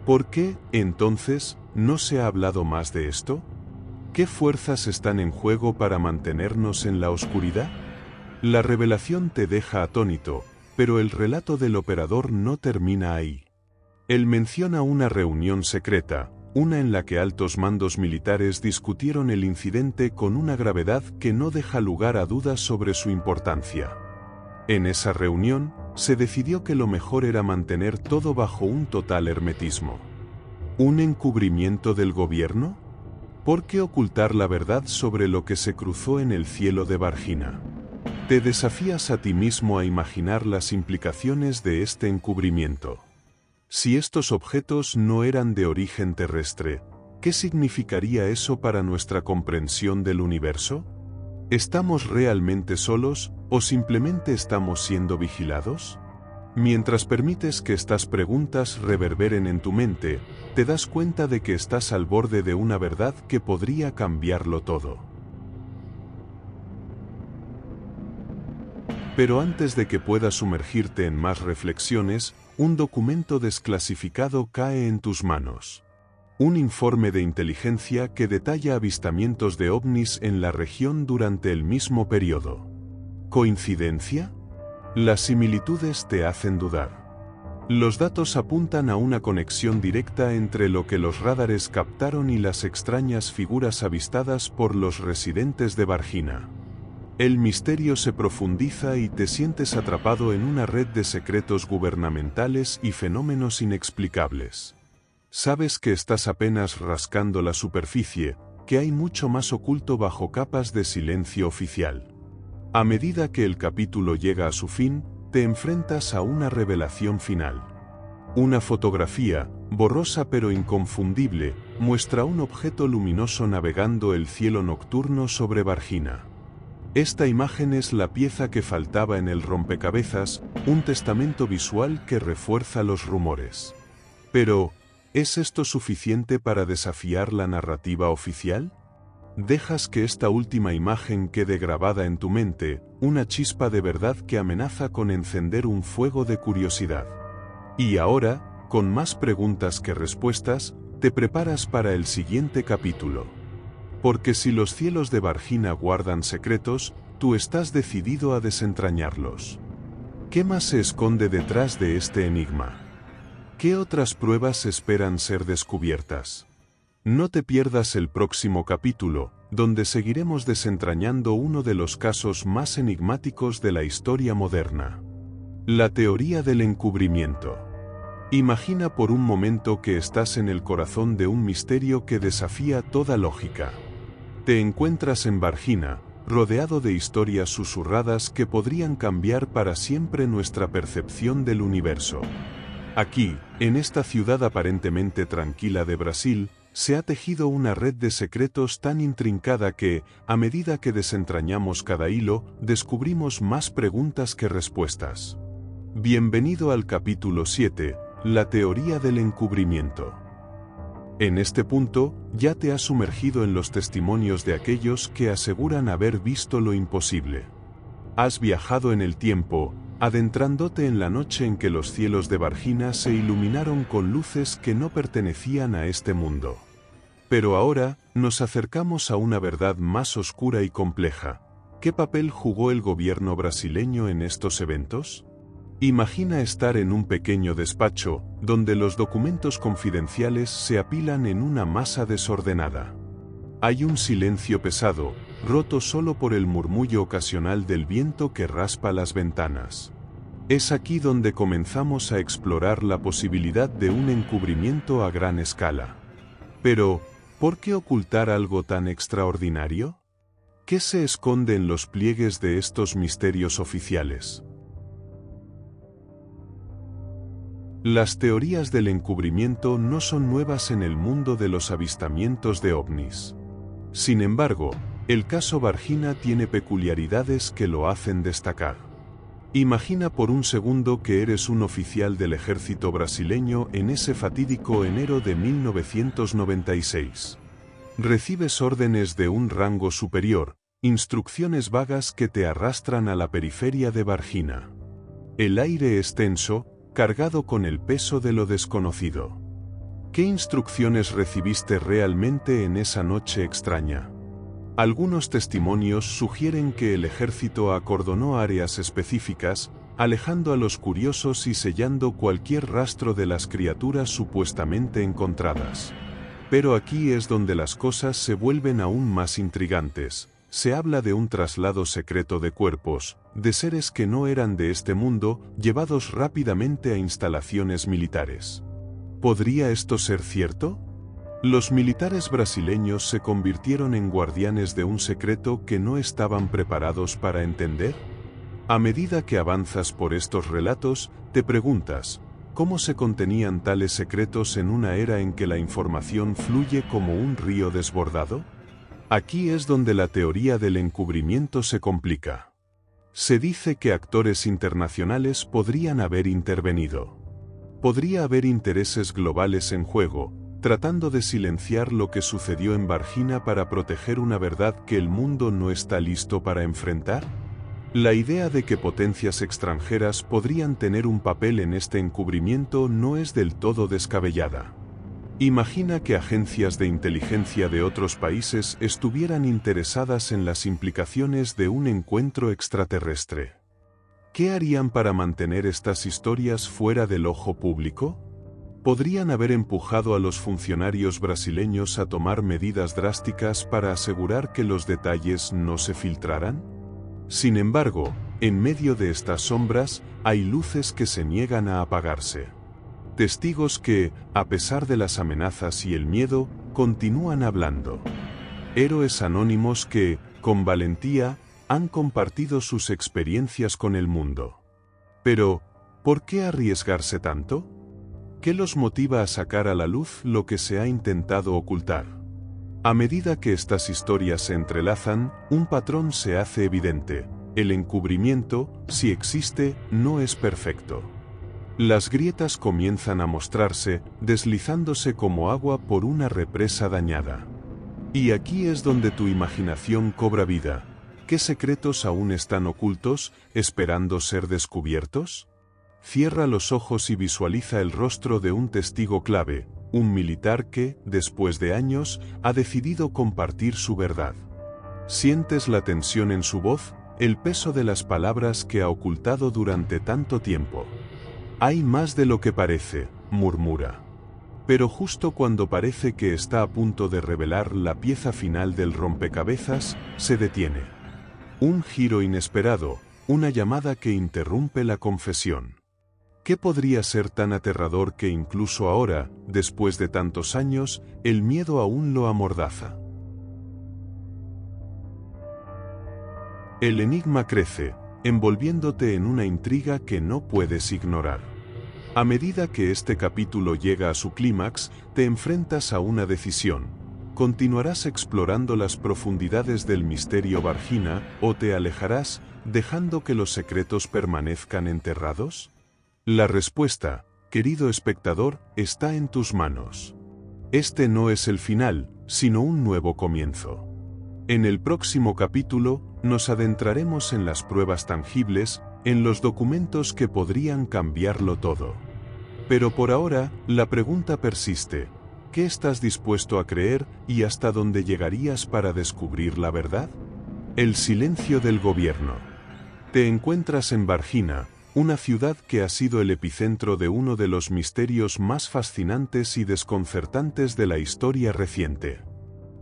¿Por qué, entonces, no se ha hablado más de esto? ¿Qué fuerzas están en juego para mantenernos en la oscuridad? La revelación te deja atónito, pero el relato del operador no termina ahí. Él menciona una reunión secreta, una en la que altos mandos militares discutieron el incidente con una gravedad que no deja lugar a dudas sobre su importancia. En esa reunión, se decidió que lo mejor era mantener todo bajo un total hermetismo. ¿Un encubrimiento del gobierno? ¿Por qué ocultar la verdad sobre lo que se cruzó en el cielo de Varginha? Te desafías a ti mismo a imaginar las implicaciones de este encubrimiento. Si estos objetos no eran de origen terrestre, ¿qué significaría eso para nuestra comprensión del universo? ¿Estamos realmente solos o simplemente estamos siendo vigilados? Mientras permites que estas preguntas reverberen en tu mente, te das cuenta de que estás al borde de una verdad que podría cambiarlo todo. Pero antes de que puedas sumergirte en más reflexiones, un documento desclasificado cae en tus manos. Un informe de inteligencia que detalla avistamientos de ovnis en la región durante el mismo periodo. ¿Coincidencia? Las similitudes te hacen dudar. Los datos apuntan a una conexión directa entre lo que los radares captaron y las extrañas figuras avistadas por los residentes de Varginha. El misterio se profundiza y te sientes atrapado en una red de secretos gubernamentales y fenómenos inexplicables. Sabes que estás apenas rascando la superficie, que hay mucho más oculto bajo capas de silencio oficial. A medida que el capítulo llega a su fin, te enfrentas a una revelación final. Una fotografía, borrosa pero inconfundible, muestra un objeto luminoso navegando el cielo nocturno sobre Varginha. Esta imagen es la pieza que faltaba en el rompecabezas, un testamento visual que refuerza los rumores. Pero, ¿es esto suficiente para desafiar la narrativa oficial? Dejas que esta última imagen quede grabada en tu mente, una chispa de verdad que amenaza con encender un fuego de curiosidad. Y ahora, con más preguntas que respuestas, te preparas para el siguiente capítulo. Porque si los cielos de Varginha guardan secretos, tú estás decidido a desentrañarlos. ¿Qué más se esconde detrás de este enigma? ¿Qué otras pruebas esperan ser descubiertas? No te pierdas el próximo capítulo, donde seguiremos desentrañando uno de los casos más enigmáticos de la historia moderna. La teoría del encubrimiento. Imagina por un momento que estás en el corazón de un misterio que desafía toda lógica. Te encuentras en Varginha, rodeado de historias susurradas que podrían cambiar para siempre nuestra percepción del universo. Aquí, en esta ciudad aparentemente tranquila de Brasil, se ha tejido una red de secretos tan intrincada que, a medida que desentrañamos cada hilo, descubrimos más preguntas que respuestas. Bienvenido al capítulo 7, la teoría del encubrimiento. En este punto, ya te has sumergido en los testimonios de aquellos que aseguran haber visto lo imposible. Has viajado en el tiempo, adentrándote en la noche en que los cielos de Varginha se iluminaron con luces que no pertenecían a este mundo. Pero ahora, nos acercamos a una verdad más oscura y compleja. ¿Qué papel jugó el gobierno brasileño en estos eventos? Imagina estar en un pequeño despacho, donde los documentos confidenciales se apilan en una masa desordenada. Hay un silencio pesado, roto solo por el murmullo ocasional del viento que raspa las ventanas. Es aquí donde comenzamos a explorar la posibilidad de un encubrimiento a gran escala. Pero, ¿por qué ocultar algo tan extraordinario? ¿Qué se esconde en los pliegues de estos misterios oficiales? Las teorías del encubrimiento no son nuevas en el mundo de los avistamientos de ovnis. Sin embargo, el caso Varginha tiene peculiaridades que lo hacen destacar. Imagina por un segundo que eres un oficial del ejército brasileño en ese fatídico enero de 1996. Recibes órdenes de un rango superior, instrucciones vagas que te arrastran a la periferia de Varginha. El aire es tenso, cargado con el peso de lo desconocido. ¿Qué instrucciones recibiste realmente en esa noche extraña? Algunos testimonios sugieren que el ejército acordonó áreas específicas, alejando a los curiosos y sellando cualquier rastro de las criaturas supuestamente encontradas. Pero aquí es donde las cosas se vuelven aún más intrigantes. Se habla de un traslado secreto de cuerpos, de seres que no eran de este mundo, llevados rápidamente a instalaciones militares. ¿Podría esto ser cierto? Los militares brasileños se convirtieron en guardianes de un secreto que no estaban preparados para entender. A medida que avanzas por estos relatos, te preguntas, ¿cómo se contenían tales secretos en una era en que la información fluye como un río desbordado? Aquí es donde la teoría del encubrimiento se complica. Se dice que actores internacionales podrían haber intervenido. Podría haber intereses globales en juego, tratando de silenciar lo que sucedió en Varginha para proteger una verdad que el mundo no está listo para enfrentar. La idea de que potencias extranjeras podrían tener un papel en este encubrimiento no es del todo descabellada. Imagina que agencias de inteligencia de otros países estuvieran interesadas en las implicaciones de un encuentro extraterrestre. ¿Qué harían para mantener estas historias fuera del ojo público? ¿Podrían haber empujado a los funcionarios brasileños a tomar medidas drásticas para asegurar que los detalles no se filtraran? Sin embargo, en medio de estas sombras, hay luces que se niegan a apagarse. Testigos que, a pesar de las amenazas y el miedo, continúan hablando. Héroes anónimos que, con valentía, han compartido sus experiencias con el mundo. Pero, ¿por qué arriesgarse tanto? ¿Qué los motiva a sacar a la luz lo que se ha intentado ocultar? A medida que estas historias se entrelazan, un patrón se hace evidente. El encubrimiento, si existe, no es perfecto. Las grietas comienzan a mostrarse, deslizándose como agua por una represa dañada. Y aquí es donde tu imaginación cobra vida. ¿Qué secretos aún están ocultos, esperando ser descubiertos? Cierra los ojos y visualiza el rostro de un testigo clave, un militar que, después de años, ha decidido compartir su verdad. ¿Sientes la tensión en su voz, el peso de las palabras que ha ocultado durante tanto tiempo? Hay más de lo que parece, murmura. Pero justo cuando parece que está a punto de revelar la pieza final del rompecabezas, se detiene. Un giro inesperado, una llamada que interrumpe la confesión. ¿Qué podría ser tan aterrador que incluso ahora, después de tantos años, el miedo aún lo amordaza? El enigma crece, envolviéndote en una intriga que no puedes ignorar. A medida que este capítulo llega a su clímax, te enfrentas a una decisión. ¿Continuarás explorando las profundidades del misterio Varginha o te alejarás, dejando que los secretos permanezcan enterrados? La respuesta, querido espectador, está en tus manos. Este no es el final, sino un nuevo comienzo. En el próximo capítulo, nos adentraremos en las pruebas tangibles, en los documentos que podrían cambiarlo todo. Pero por ahora, la pregunta persiste. ¿Qué estás dispuesto a creer y hasta dónde llegarías para descubrir la verdad? El silencio del gobierno. Te encuentras en Varginha, una ciudad que ha sido el epicentro de uno de los misterios más fascinantes y desconcertantes de la historia reciente.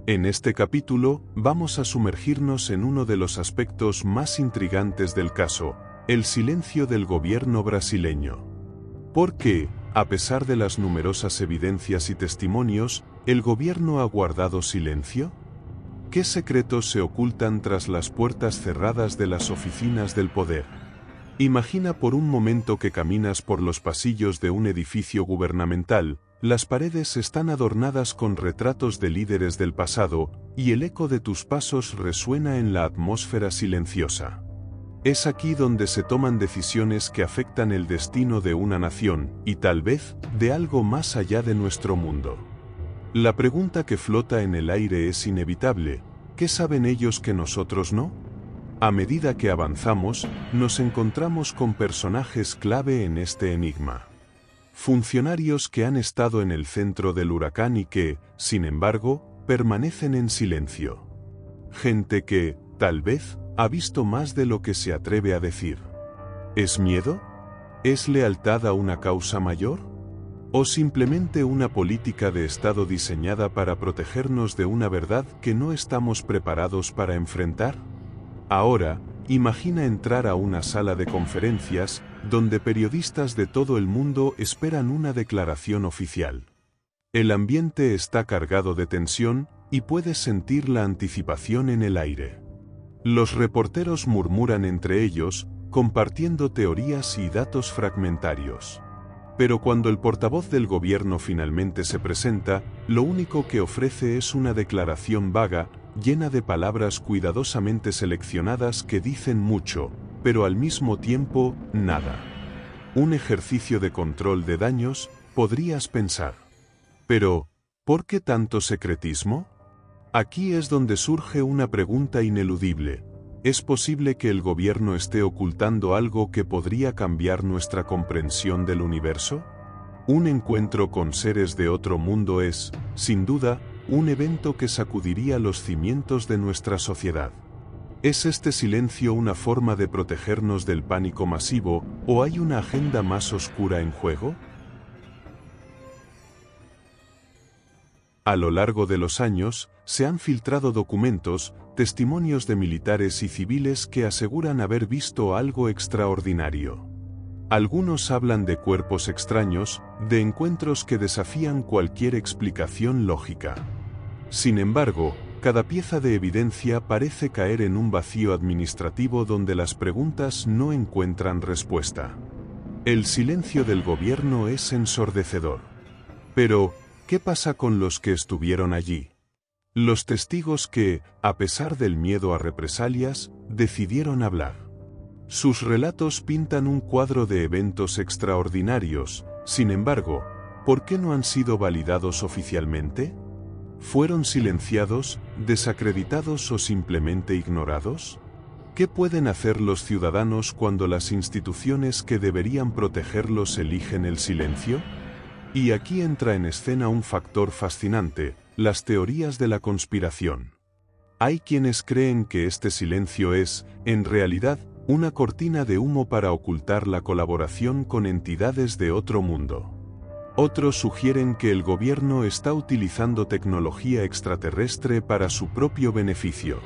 En este capítulo, vamos a sumergirnos en uno de los aspectos más intrigantes del caso, el silencio del gobierno brasileño. ¿Por qué, a pesar de las numerosas evidencias y testimonios, el gobierno ha guardado silencio? ¿Qué secretos se ocultan tras las puertas cerradas de las oficinas del poder? Imagina por un momento que caminas por los pasillos de un edificio gubernamental, las paredes están adornadas con retratos de líderes del pasado, y el eco de tus pasos resuena en la atmósfera silenciosa. Es aquí donde se toman decisiones que afectan el destino de una nación, y tal vez, de algo más allá de nuestro mundo. La pregunta que flota en el aire es inevitable: ¿qué saben ellos que nosotros no? A medida que avanzamos, nos encontramos con personajes clave en este enigma. Funcionarios que han estado en el centro del huracán y que, sin embargo, permanecen en silencio. Gente que, tal vez, ha visto más de lo que se atreve a decir. ¿Es miedo? ¿Es lealtad a una causa mayor? ¿O simplemente una política de Estado diseñada para protegernos de una verdad que no estamos preparados para enfrentar? Ahora, imagina entrar a una sala de conferencias, donde periodistas de todo el mundo esperan una declaración oficial. El ambiente está cargado de tensión, y puedes sentir la anticipación en el aire. Los reporteros murmuran entre ellos, compartiendo teorías y datos fragmentarios. Pero cuando el portavoz del gobierno finalmente se presenta, lo único que ofrece es una declaración vaga, llena de palabras cuidadosamente seleccionadas que dicen mucho, pero al mismo tiempo, nada. Un ejercicio de control de daños, podrías pensar. Pero, ¿por qué tanto secretismo? Aquí es donde surge una pregunta ineludible. ¿Es posible que el gobierno esté ocultando algo que podría cambiar nuestra comprensión del universo? Un encuentro con seres de otro mundo es, sin duda, un evento que sacudiría los cimientos de nuestra sociedad. ¿Es este silencio una forma de protegernos del pánico masivo, o hay una agenda más oscura en juego? A lo largo de los años, se han filtrado documentos, testimonios de militares y civiles que aseguran haber visto algo extraordinario. Algunos hablan de cuerpos extraños, de encuentros que desafían cualquier explicación lógica. Sin embargo, cada pieza de evidencia parece caer en un vacío administrativo donde las preguntas no encuentran respuesta. El silencio del gobierno es ensordecedor. Pero, ¿qué pasa con los que estuvieron allí? Los testigos que, a pesar del miedo a represalias, decidieron hablar. Sus relatos pintan un cuadro de eventos extraordinarios, sin embargo, ¿por qué no han sido validados oficialmente? ¿Fueron silenciados, desacreditados o simplemente ignorados? ¿Qué pueden hacer los ciudadanos cuando las instituciones que deberían protegerlos eligen el silencio? Y aquí entra en escena un factor fascinante: las teorías de la conspiración. Hay quienes creen que este silencio es, en realidad, una cortina de humo para ocultar la colaboración con entidades de otro mundo. Otros sugieren que el gobierno está utilizando tecnología extraterrestre para su propio beneficio.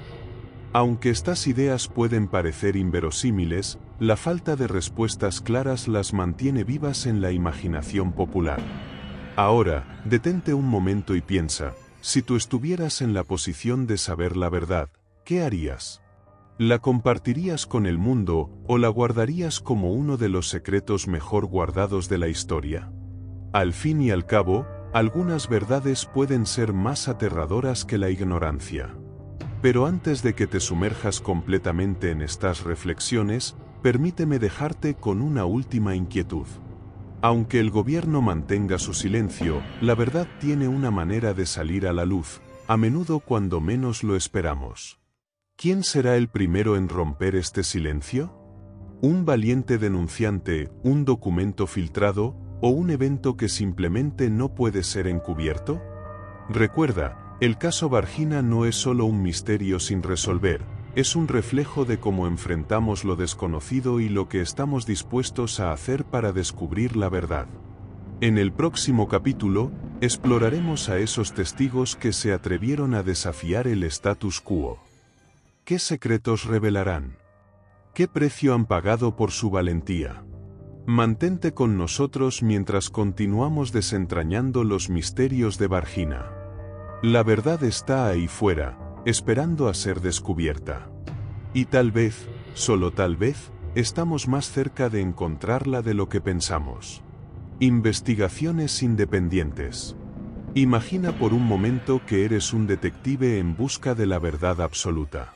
Aunque estas ideas pueden parecer inverosímiles, la falta de respuestas claras las mantiene vivas en la imaginación popular. Ahora, detente un momento y piensa, si tú estuvieras en la posición de saber la verdad, ¿qué harías? ¿La compartirías con el mundo o la guardarías como uno de los secretos mejor guardados de la historia? Al fin y al cabo, algunas verdades pueden ser más aterradoras que la ignorancia. Pero antes de que te sumerjas completamente en estas reflexiones, permíteme dejarte con una última inquietud. Aunque el gobierno mantenga su silencio, la verdad tiene una manera de salir a la luz, a menudo cuando menos lo esperamos. ¿Quién será el primero en romper este silencio? ¿Un valiente denunciante, un documento filtrado, o un evento que simplemente no puede ser encubierto? Recuerda, el caso Varginha no es solo un misterio sin resolver, es un reflejo de cómo enfrentamos lo desconocido y lo que estamos dispuestos a hacer para descubrir la verdad. En el próximo capítulo, exploraremos a esos testigos que se atrevieron a desafiar el status quo. ¿Qué secretos revelarán? ¿Qué precio han pagado por su valentía? Mantente con nosotros mientras continuamos desentrañando los misterios de Varginha. La verdad está ahí fuera, esperando a ser descubierta. Y tal vez, solo tal vez, estamos más cerca de encontrarla de lo que pensamos. Investigaciones independientes. Imagina por un momento que eres un detective en busca de la verdad absoluta.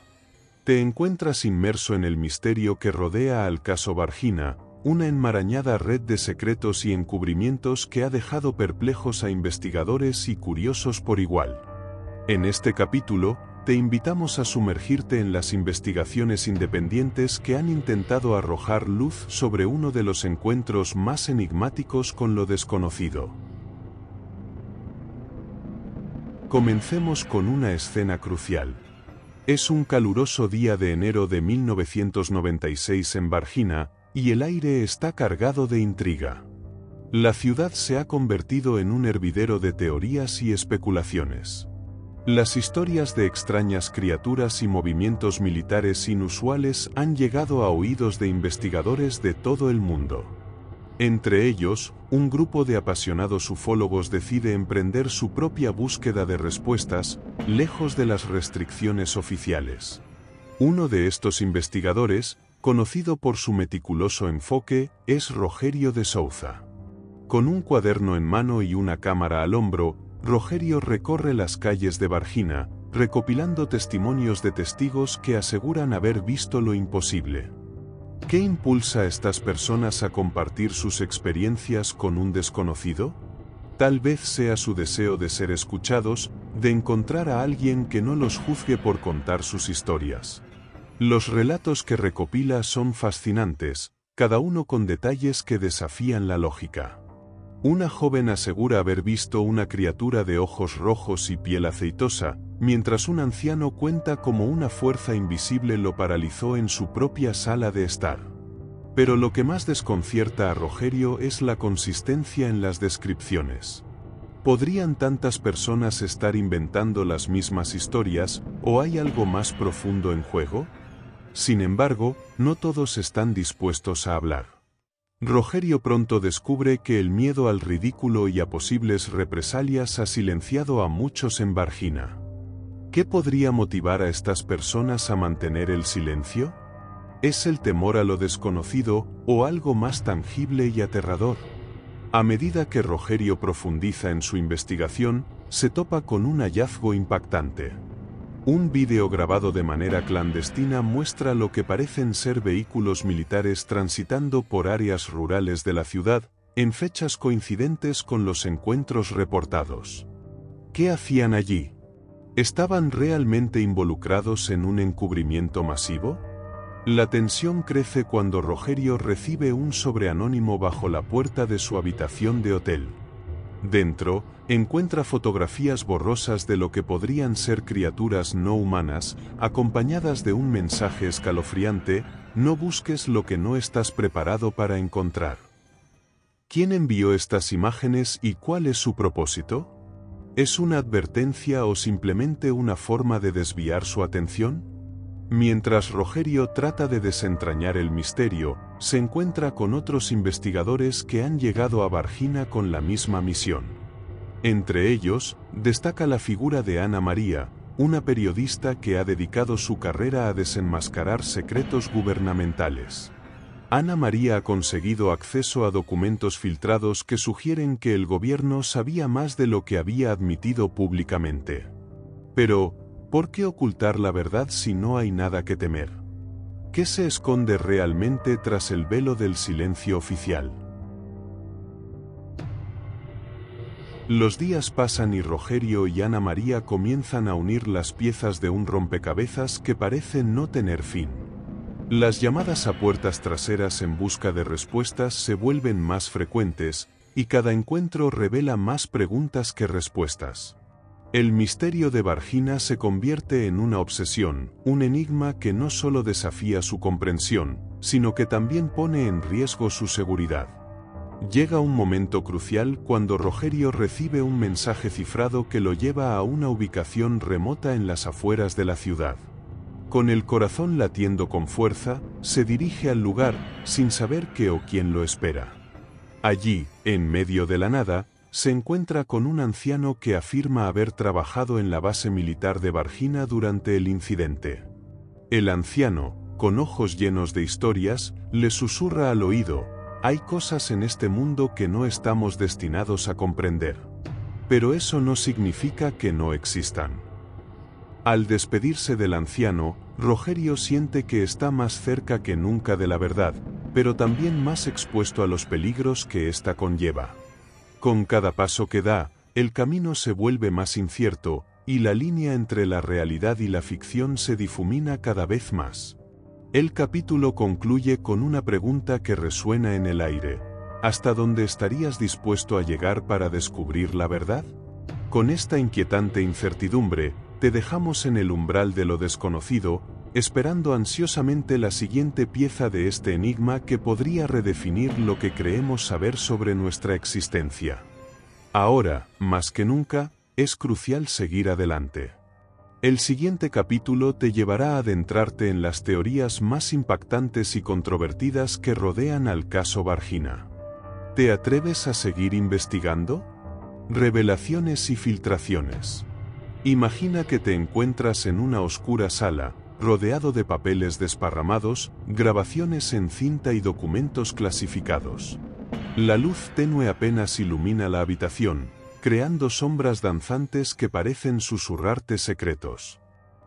Te encuentras inmerso en el misterio que rodea al caso Varginha, una enmarañada red de secretos y encubrimientos que ha dejado perplejos a investigadores y curiosos por igual. En este capítulo, te invitamos a sumergirte en las investigaciones independientes que han intentado arrojar luz sobre uno de los encuentros más enigmáticos con lo desconocido. Comencemos con una escena crucial. Es un caluroso día de enero de 1996 en Varginha, y el aire está cargado de intriga. La ciudad se ha convertido en un hervidero de teorías y especulaciones. Las historias de extrañas criaturas y movimientos militares inusuales han llegado a oídos de investigadores de todo el mundo. Entre ellos, un grupo de apasionados ufólogos decide emprender su propia búsqueda de respuestas, lejos de las restricciones oficiales. Uno de estos investigadores, conocido por su meticuloso enfoque, es Rogerio de Souza. Con un cuaderno en mano y una cámara al hombro, Rogerio recorre las calles de Varginha, recopilando testimonios de testigos que aseguran haber visto lo imposible. ¿Qué impulsa a estas personas a compartir sus experiencias con un desconocido? Tal vez sea su deseo de ser escuchados, de encontrar a alguien que no los juzgue por contar sus historias. Los relatos que recopila son fascinantes, cada uno con detalles que desafían la lógica. Una joven asegura haber visto una criatura de ojos rojos y piel aceitosa, mientras un anciano cuenta cómo una fuerza invisible lo paralizó en su propia sala de estar. Pero lo que más desconcierta a Rogerio es la consistencia en las descripciones. ¿Podrían tantas personas estar inventando las mismas historias, o hay algo más profundo en juego? Sin embargo, no todos están dispuestos a hablar. Rogerio pronto descubre que el miedo al ridículo y a posibles represalias ha silenciado a muchos en Varginha. ¿Qué podría motivar a estas personas a mantener el silencio? ¿Es el temor a lo desconocido, o algo más tangible y aterrador? A medida que Rogerio profundiza en su investigación, se topa con un hallazgo impactante. Un vídeo grabado de manera clandestina muestra lo que parecen ser vehículos militares transitando por áreas rurales de la ciudad, en fechas coincidentes con los encuentros reportados. ¿Qué hacían allí? ¿Estaban realmente involucrados en un encubrimiento masivo? La tensión crece cuando Rogerio recibe un sobre anónimo bajo la puerta de su habitación de hotel. Dentro, encuentra fotografías borrosas de lo que podrían ser criaturas no humanas, acompañadas de un mensaje escalofriante: no busques lo que no estás preparado para encontrar. ¿Quién envió estas imágenes y cuál es su propósito? ¿Es una advertencia o simplemente una forma de desviar su atención? Mientras Rogerio trata de desentrañar el misterio, se encuentra con otros investigadores que han llegado a Varginha con la misma misión. Entre ellos, destaca la figura de Ana María, una periodista que ha dedicado su carrera a desenmascarar secretos gubernamentales. Ana María ha conseguido acceso a documentos filtrados que sugieren que el gobierno sabía más de lo que había admitido públicamente. Pero, ¿por qué ocultar la verdad si no hay nada que temer? ¿Qué se esconde realmente tras el velo del silencio oficial? Los días pasan y Rogerio y Ana María comienzan a unir las piezas de un rompecabezas que parece no tener fin. Las llamadas a puertas traseras en busca de respuestas se vuelven más frecuentes, y cada encuentro revela más preguntas que respuestas. El misterio de Varginha se convierte en una obsesión, un enigma que no solo desafía su comprensión, sino que también pone en riesgo su seguridad. Llega un momento crucial cuando Rogerio recibe un mensaje cifrado que lo lleva a una ubicación remota en las afueras de la ciudad. Con el corazón latiendo con fuerza, se dirige al lugar, sin saber qué o quién lo espera. Allí, en medio de la nada, se encuentra con un anciano que afirma haber trabajado en la base militar de Varginha durante el incidente. El anciano, con ojos llenos de historias, le susurra al oído: hay cosas en este mundo que no estamos destinados a comprender. Pero eso no significa que no existan. Al despedirse del anciano, Rogerio siente que está más cerca que nunca de la verdad, pero también más expuesto a los peligros que ésta conlleva. Con cada paso que da, el camino se vuelve más incierto, y la línea entre la realidad y la ficción se difumina cada vez más. El capítulo concluye con una pregunta que resuena en el aire: ¿hasta dónde estarías dispuesto a llegar para descubrir la verdad? Con esta inquietante incertidumbre, te dejamos en el umbral de lo desconocido, esperando ansiosamente la siguiente pieza de este enigma que podría redefinir lo que creemos saber sobre nuestra existencia. Ahora, más que nunca, es crucial seguir adelante. El siguiente capítulo te llevará a adentrarte en las teorías más impactantes y controvertidas que rodean al caso Varginha. ¿Te atreves a seguir investigando? Revelaciones y filtraciones. Imagina que te encuentras en una oscura sala, rodeado de papeles desparramados, grabaciones en cinta y documentos clasificados. La luz tenue apenas ilumina la habitación, creando sombras danzantes que parecen susurrarte secretos.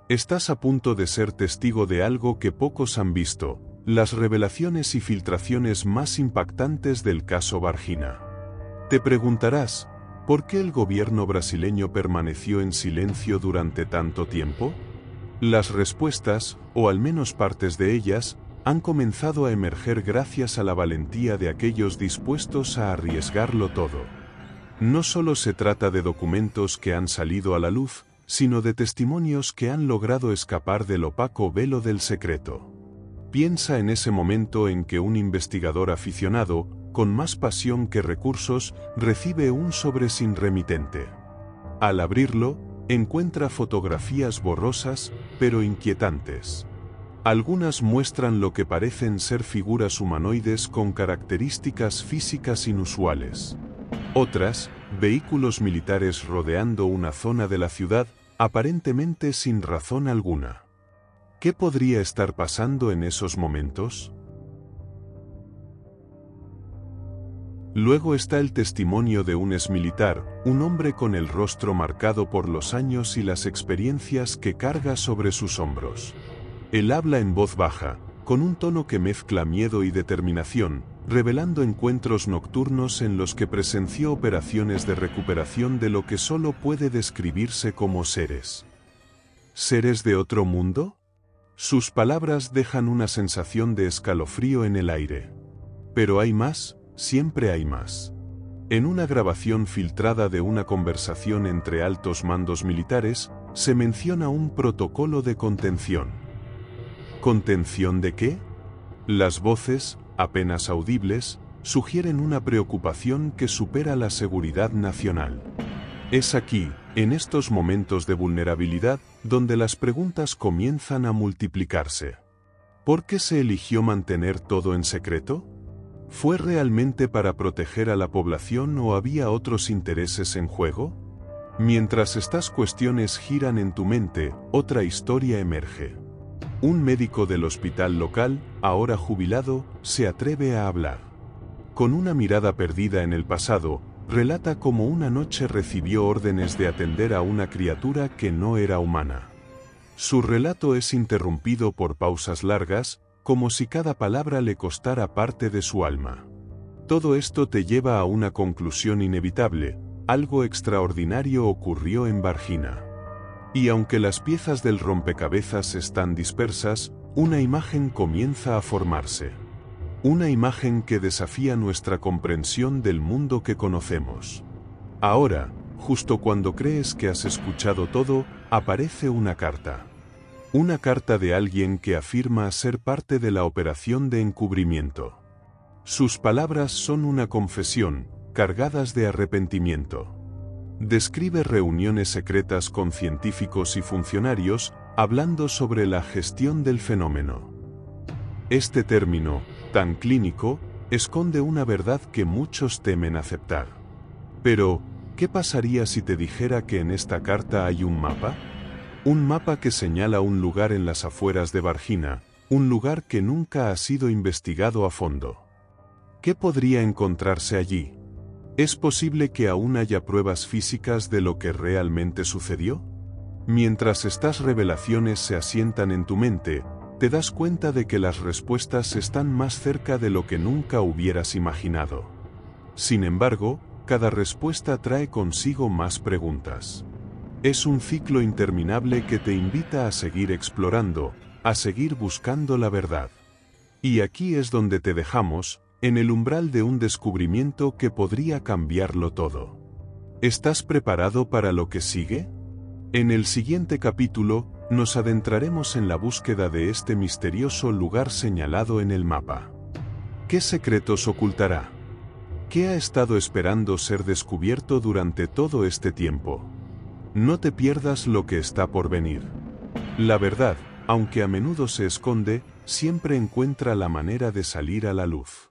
Estás a punto de ser testigo de algo que pocos han visto, las revelaciones y filtraciones más impactantes del caso Varginha. Te preguntarás, ¿por qué el gobierno brasileño permaneció en silencio durante tanto tiempo? Las respuestas, o al menos partes de ellas, han comenzado a emerger gracias a la valentía de aquellos dispuestos a arriesgarlo todo. No solo se trata de documentos que han salido a la luz, sino de testimonios que han logrado escapar del opaco velo del secreto. Piensa en ese momento en que un investigador aficionado, con más pasión que recursos, recibe un sobre sin remitente. Al abrirlo, encuentra fotografías borrosas, pero inquietantes. Algunas muestran lo que parecen ser figuras humanoides con características físicas inusuales. Otras, vehículos militares rodeando una zona de la ciudad, aparentemente sin razón alguna. ¿Qué podría estar pasando en esos momentos? Luego está el testimonio de un exmilitar, un hombre con el rostro marcado por los años y las experiencias que carga sobre sus hombros. Él habla en voz baja, con un tono que mezcla miedo y determinación, revelando encuentros nocturnos en los que presenció operaciones de recuperación de lo que solo puede describirse como seres. ¿Seres de otro mundo? Sus palabras dejan una sensación de escalofrío en el aire. Pero hay más. Siempre hay más. En una grabación filtrada de una conversación entre altos mandos militares, se menciona un protocolo de contención. ¿Contención de qué? Las voces, apenas audibles, sugieren una preocupación que supera la seguridad nacional. Es aquí, en estos momentos de vulnerabilidad, donde las preguntas comienzan a multiplicarse. ¿Por qué se eligió mantener todo en secreto? ¿Fue realmente para proteger a la población o había otros intereses en juego? Mientras estas cuestiones giran en tu mente, otra historia emerge. Un médico del hospital local, ahora jubilado, se atreve a hablar. Con una mirada perdida en el pasado, relata cómo una noche recibió órdenes de atender a una criatura que no era humana. Su relato es interrumpido por pausas largas, como si cada palabra le costara parte de su alma. Todo esto te lleva a una conclusión inevitable: algo extraordinario ocurrió en Varginha. Y aunque las piezas del rompecabezas están dispersas, una imagen comienza a formarse. Una imagen que desafía nuestra comprensión del mundo que conocemos. Ahora, justo cuando crees que has escuchado todo, aparece una carta. Una carta de alguien que afirma ser parte de la operación de encubrimiento. Sus palabras son una confesión, cargadas de arrepentimiento. Describe reuniones secretas con científicos y funcionarios, hablando sobre la gestión del fenómeno. Este término, tan clínico, esconde una verdad que muchos temen aceptar. Pero, ¿qué pasaría si te dijera que en esta carta hay un mapa? Un mapa que señala un lugar en las afueras de Varginha, un lugar que nunca ha sido investigado a fondo. ¿Qué podría encontrarse allí? ¿Es posible que aún haya pruebas físicas de lo que realmente sucedió? Mientras estas revelaciones se asientan en tu mente, te das cuenta de que las respuestas están más cerca de lo que nunca hubieras imaginado. Sin embargo, cada respuesta trae consigo más preguntas. Es un ciclo interminable que te invita a seguir explorando, a seguir buscando la verdad. Y aquí es donde te dejamos, en el umbral de un descubrimiento que podría cambiarlo todo. ¿Estás preparado para lo que sigue? En el siguiente capítulo, nos adentraremos en la búsqueda de este misterioso lugar señalado en el mapa. ¿Qué secretos ocultará? ¿Qué ha estado esperando ser descubierto durante todo este tiempo? No te pierdas lo que está por venir. La verdad, aunque a menudo se esconde, siempre encuentra la manera de salir a la luz.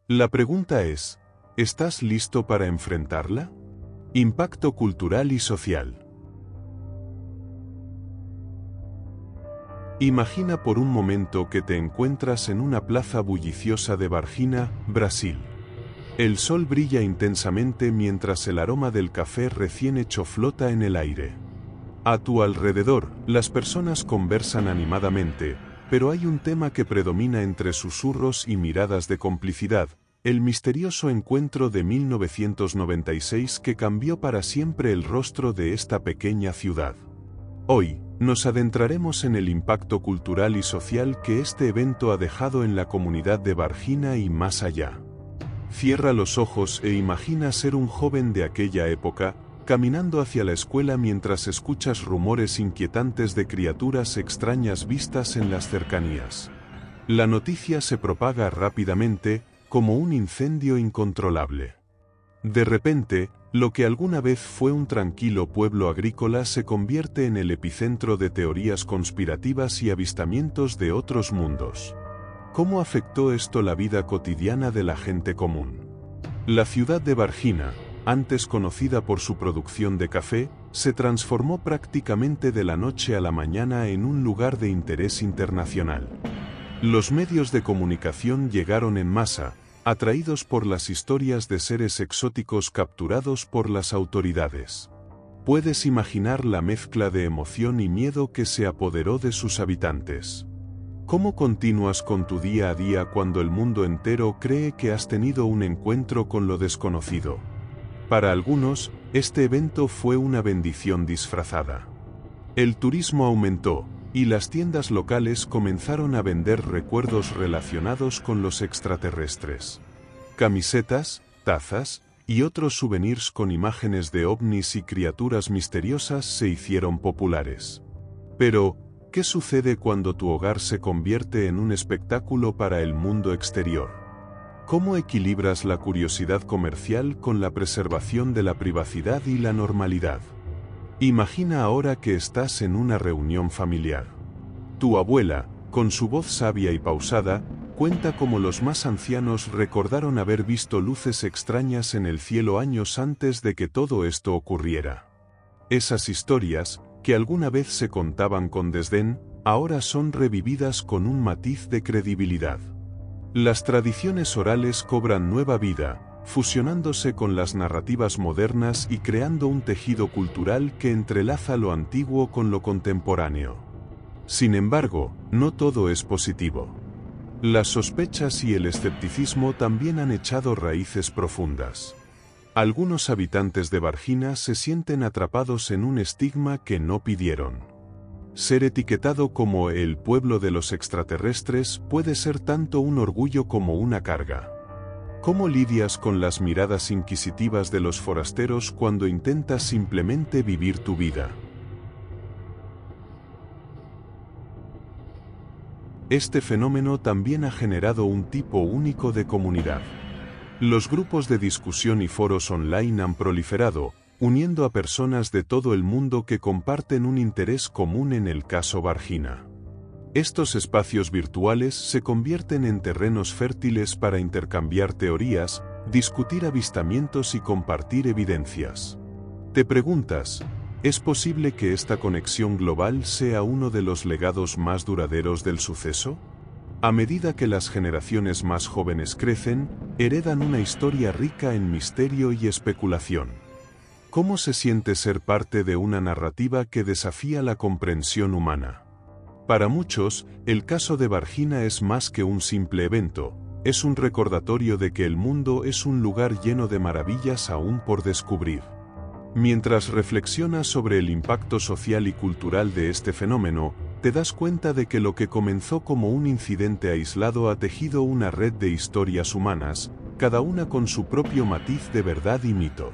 La pregunta es, ¿estás listo para enfrentarla? Impacto cultural y social. Imagina por un momento que te encuentras en una plaza bulliciosa de Varginha, Brasil. El sol brilla intensamente mientras el aroma del café recién hecho flota en el aire. A tu alrededor, las personas conversan animadamente, pero hay un tema que predomina entre susurros y miradas de complicidad: el misterioso encuentro de 1996 que cambió para siempre el rostro de esta pequeña ciudad. Hoy, nos adentraremos en el impacto cultural y social que este evento ha dejado en la comunidad de Varginha y más allá. Cierra los ojos e imagina ser un joven de aquella época, caminando hacia la escuela mientras escuchas rumores inquietantes de criaturas extrañas vistas en las cercanías. La noticia se propaga rápidamente, como un incendio incontrolable. De repente, lo que alguna vez fue un tranquilo pueblo agrícola se convierte en el epicentro de teorías conspirativas y avistamientos de otros mundos. ¿Cómo afectó esto la vida cotidiana de la gente común? La ciudad de Varginha, antes conocida por su producción de café, se transformó prácticamente de la noche a la mañana en un lugar de interés internacional. Los medios de comunicación llegaron en masa, atraídos por las historias de seres exóticos capturados por las autoridades. Puedes imaginar la mezcla de emoción y miedo que se apoderó de sus habitantes. ¿Cómo continúas con tu día a día cuando el mundo entero cree que has tenido un encuentro con lo desconocido? Para algunos, este evento fue una bendición disfrazada. El turismo aumentó, y las tiendas locales comenzaron a vender recuerdos relacionados con los extraterrestres. Camisetas, tazas, y otros souvenirs con imágenes de ovnis y criaturas misteriosas se hicieron populares. Pero, ¿qué sucede cuando tu hogar se convierte en un espectáculo para el mundo exterior? ¿Cómo equilibras la curiosidad comercial con la preservación de la privacidad y la normalidad? Imagina ahora que estás en una reunión familiar. Tu abuela, con su voz sabia y pausada, cuenta cómo los más ancianos recordaron haber visto luces extrañas en el cielo años antes de que todo esto ocurriera. Esas historias, que alguna vez se contaban con desdén, ahora son revividas con un matiz de credibilidad. Las tradiciones orales cobran nueva vida, fusionándose con las narrativas modernas y creando un tejido cultural que entrelaza lo antiguo con lo contemporáneo. Sin embargo, no todo es positivo. Las sospechas y el escepticismo también han echado raíces profundas. Algunos habitantes de Varginha se sienten atrapados en un estigma que no pidieron. Ser etiquetado como el pueblo de los extraterrestres puede ser tanto un orgullo como una carga. ¿Cómo lidias con las miradas inquisitivas de los forasteros cuando intentas simplemente vivir tu vida? Este fenómeno también ha generado un tipo único de comunidad. Los grupos de discusión y foros online han proliferado, uniendo a personas de todo el mundo que comparten un interés común en el caso Varginha. Estos espacios virtuales se convierten en terrenos fértiles para intercambiar teorías, discutir avistamientos y compartir evidencias. Te preguntas, ¿es posible que esta conexión global sea uno de los legados más duraderos del suceso? A medida que las generaciones más jóvenes crecen, heredan una historia rica en misterio y especulación. ¿Cómo se siente ser parte de una narrativa que desafía la comprensión humana? Para muchos, el caso de Varginha es más que un simple evento, es un recordatorio de que el mundo es un lugar lleno de maravillas aún por descubrir. Mientras reflexionas sobre el impacto social y cultural de este fenómeno, te das cuenta de que lo que comenzó como un incidente aislado ha tejido una red de historias humanas, cada una con su propio matiz de verdad y mito.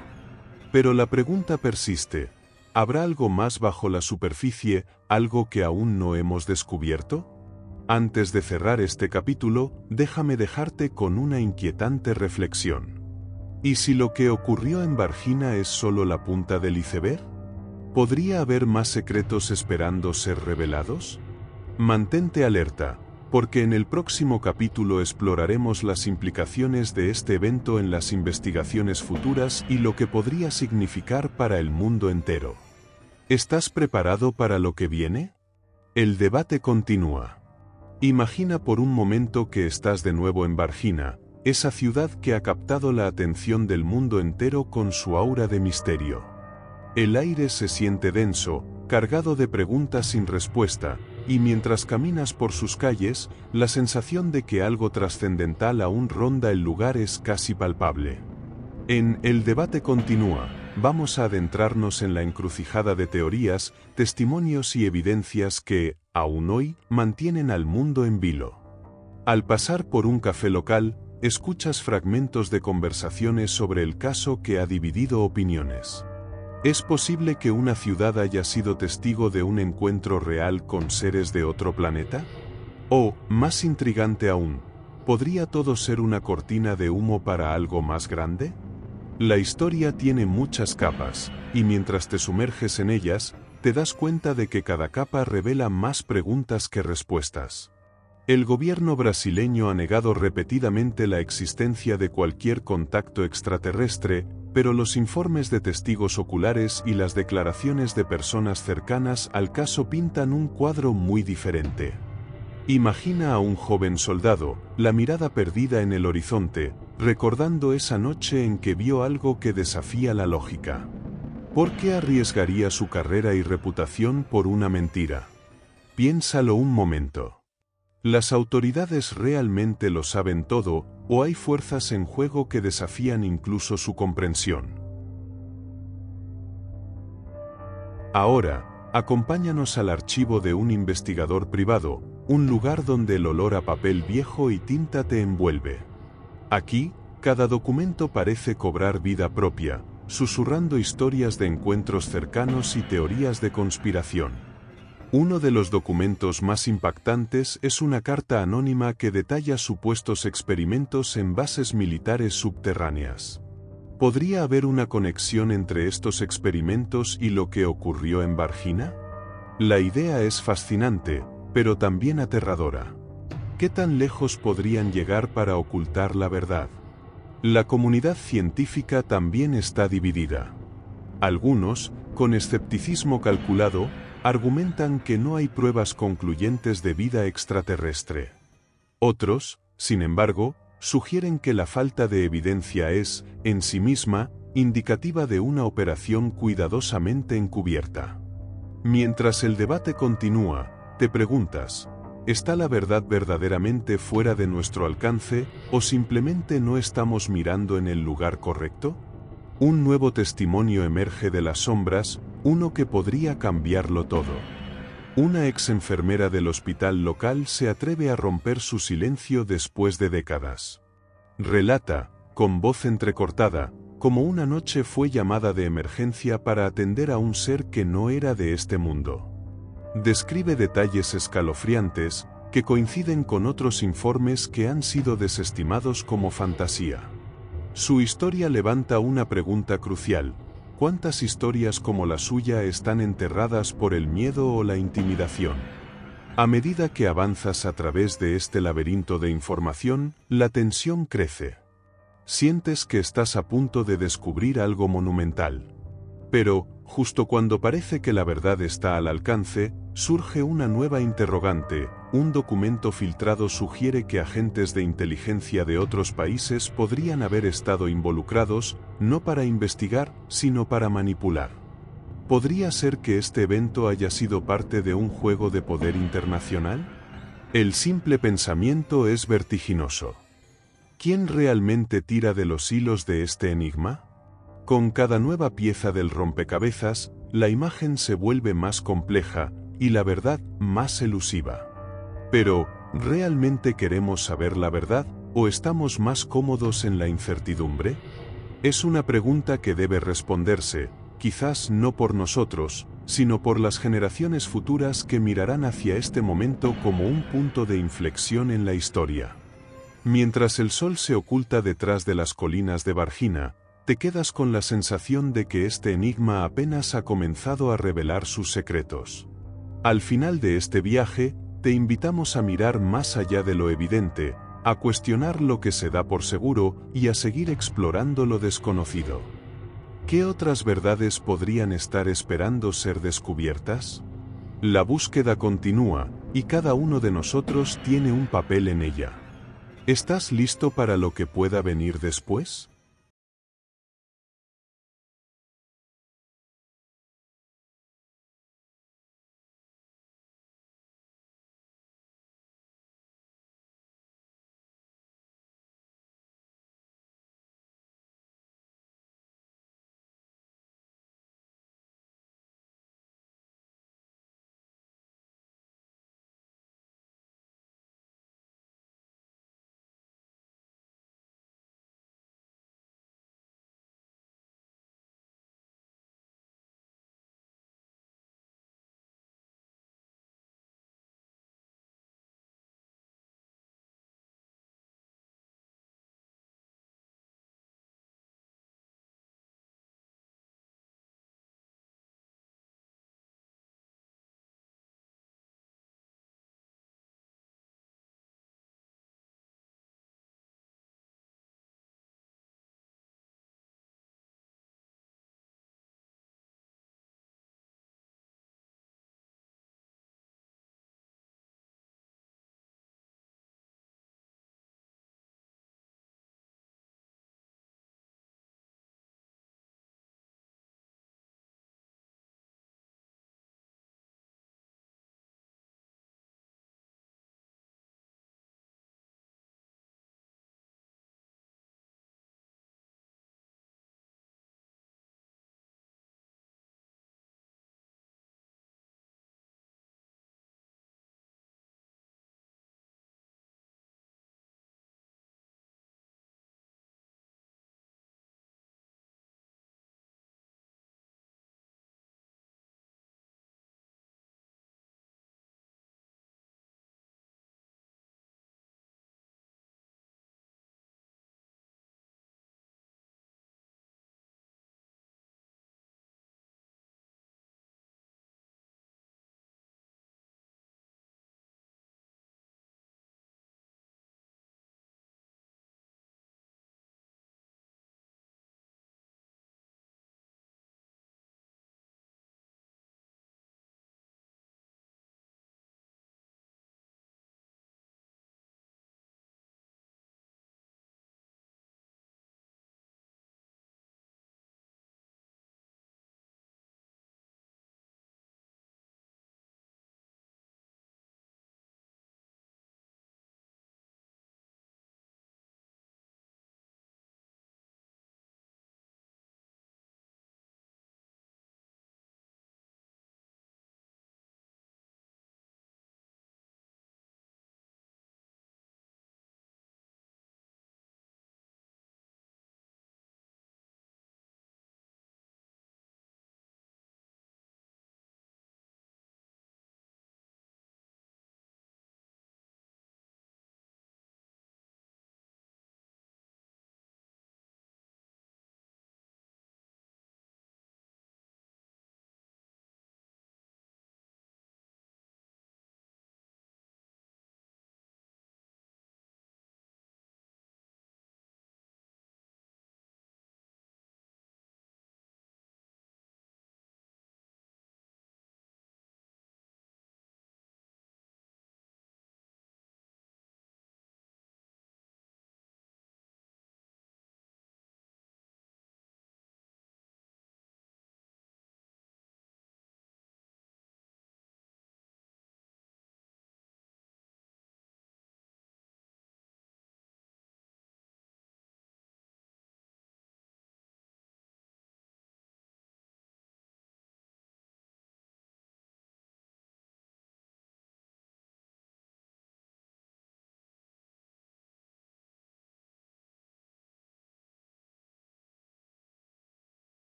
Pero la pregunta persiste: ¿habrá algo más bajo la superficie, algo que aún no hemos descubierto? Antes de cerrar este capítulo, déjame dejarte con una inquietante reflexión. ¿Y si lo que ocurrió en Varginha es solo la punta del iceberg? ¿Podría haber más secretos esperando ser revelados? Mantente alerta, porque en el próximo capítulo exploraremos las implicaciones de este evento en las investigaciones futuras y lo que podría significar para el mundo entero. ¿Estás preparado para lo que viene? El debate continúa. Imagina por un momento que estás de nuevo en Varginha, esa ciudad que ha captado la atención del mundo entero con su aura de misterio. El aire se siente denso, cargado de preguntas sin respuesta, y mientras caminas por sus calles, la sensación de que algo trascendental aún ronda el lugar es casi palpable. En El debate continúa, vamos a adentrarnos en la encrucijada de teorías, testimonios y evidencias que, aún hoy, mantienen al mundo en vilo. Al pasar por un café local, escuchas fragmentos de conversaciones sobre el caso que ha dividido opiniones. ¿Es posible que una ciudad haya sido testigo de un encuentro real con seres de otro planeta? O, más intrigante aún, ¿podría todo ser una cortina de humo para algo más grande? La historia tiene muchas capas, y mientras te sumerges en ellas, te das cuenta de que cada capa revela más preguntas que respuestas. El gobierno brasileño ha negado repetidamente la existencia de cualquier contacto extraterrestre, pero los informes de testigos oculares y las declaraciones de personas cercanas al caso pintan un cuadro muy diferente. Imagina a un joven soldado, la mirada perdida en el horizonte, recordando esa noche en que vio algo que desafía la lógica. ¿Por qué arriesgaría su carrera y reputación por una mentira? Piénsalo un momento. ¿Las autoridades realmente lo saben todo, o hay fuerzas en juego que desafían incluso su comprensión? Ahora, acompáñanos al archivo de un investigador privado, un lugar donde el olor a papel viejo y tinta te envuelve. Aquí, cada documento parece cobrar vida propia, susurrando historias de encuentros cercanos y teorías de conspiración. Uno de los documentos más impactantes es una carta anónima que detalla supuestos experimentos en bases militares subterráneas. ¿Podría haber una conexión entre estos experimentos y lo que ocurrió en Varginha? La idea es fascinante, pero también aterradora. ¿Qué tan lejos podrían llegar para ocultar la verdad? La comunidad científica también está dividida. Algunos, con escepticismo calculado, argumentan que no hay pruebas concluyentes de vida extraterrestre. Otros, sin embargo, sugieren que la falta de evidencia es, en sí misma, indicativa de una operación cuidadosamente encubierta. Mientras el debate continúa, te preguntas, ¿está la verdad verdaderamente fuera de nuestro alcance, o simplemente no estamos mirando en el lugar correcto? Un nuevo testimonio emerge de las sombras, uno que podría cambiarlo todo. Una ex enfermera del hospital local se atreve a romper su silencio después de décadas. Relata, con voz entrecortada, cómo una noche fue llamada de emergencia para atender a un ser que no era de este mundo. Describe detalles escalofriantes, que coinciden con otros informes que han sido desestimados como fantasía. Su historia levanta una pregunta crucial: ¿cuántas historias como la suya están enterradas por el miedo o la intimidación? A medida que avanzas a través de este laberinto de información, la tensión crece. Sientes que estás a punto de descubrir algo monumental. Pero, justo cuando parece que la verdad está al alcance, surge una nueva interrogante. Un documento filtrado sugiere que agentes de inteligencia de otros países podrían haber estado involucrados, no para investigar, sino para manipular. ¿Podría ser que este evento haya sido parte de un juego de poder internacional? El simple pensamiento es vertiginoso. ¿Quién realmente tira de los hilos de este enigma? Con cada nueva pieza del rompecabezas, la imagen se vuelve más compleja, y la verdad más elusiva. Pero, ¿realmente queremos saber la verdad, o estamos más cómodos en la incertidumbre? Es una pregunta que debe responderse, quizás no por nosotros, sino por las generaciones futuras que mirarán hacia este momento como un punto de inflexión en la historia. Mientras el sol se oculta detrás de las colinas de Varginha, te quedas con la sensación de que este enigma apenas ha comenzado a revelar sus secretos. Al final de este viaje, te invitamos a mirar más allá de lo evidente, a cuestionar lo que se da por seguro y a seguir explorando lo desconocido. ¿Qué otras verdades podrían estar esperando ser descubiertas? La búsqueda continúa, y cada uno de nosotros tiene un papel en ella. ¿Estás listo para lo que pueda venir después?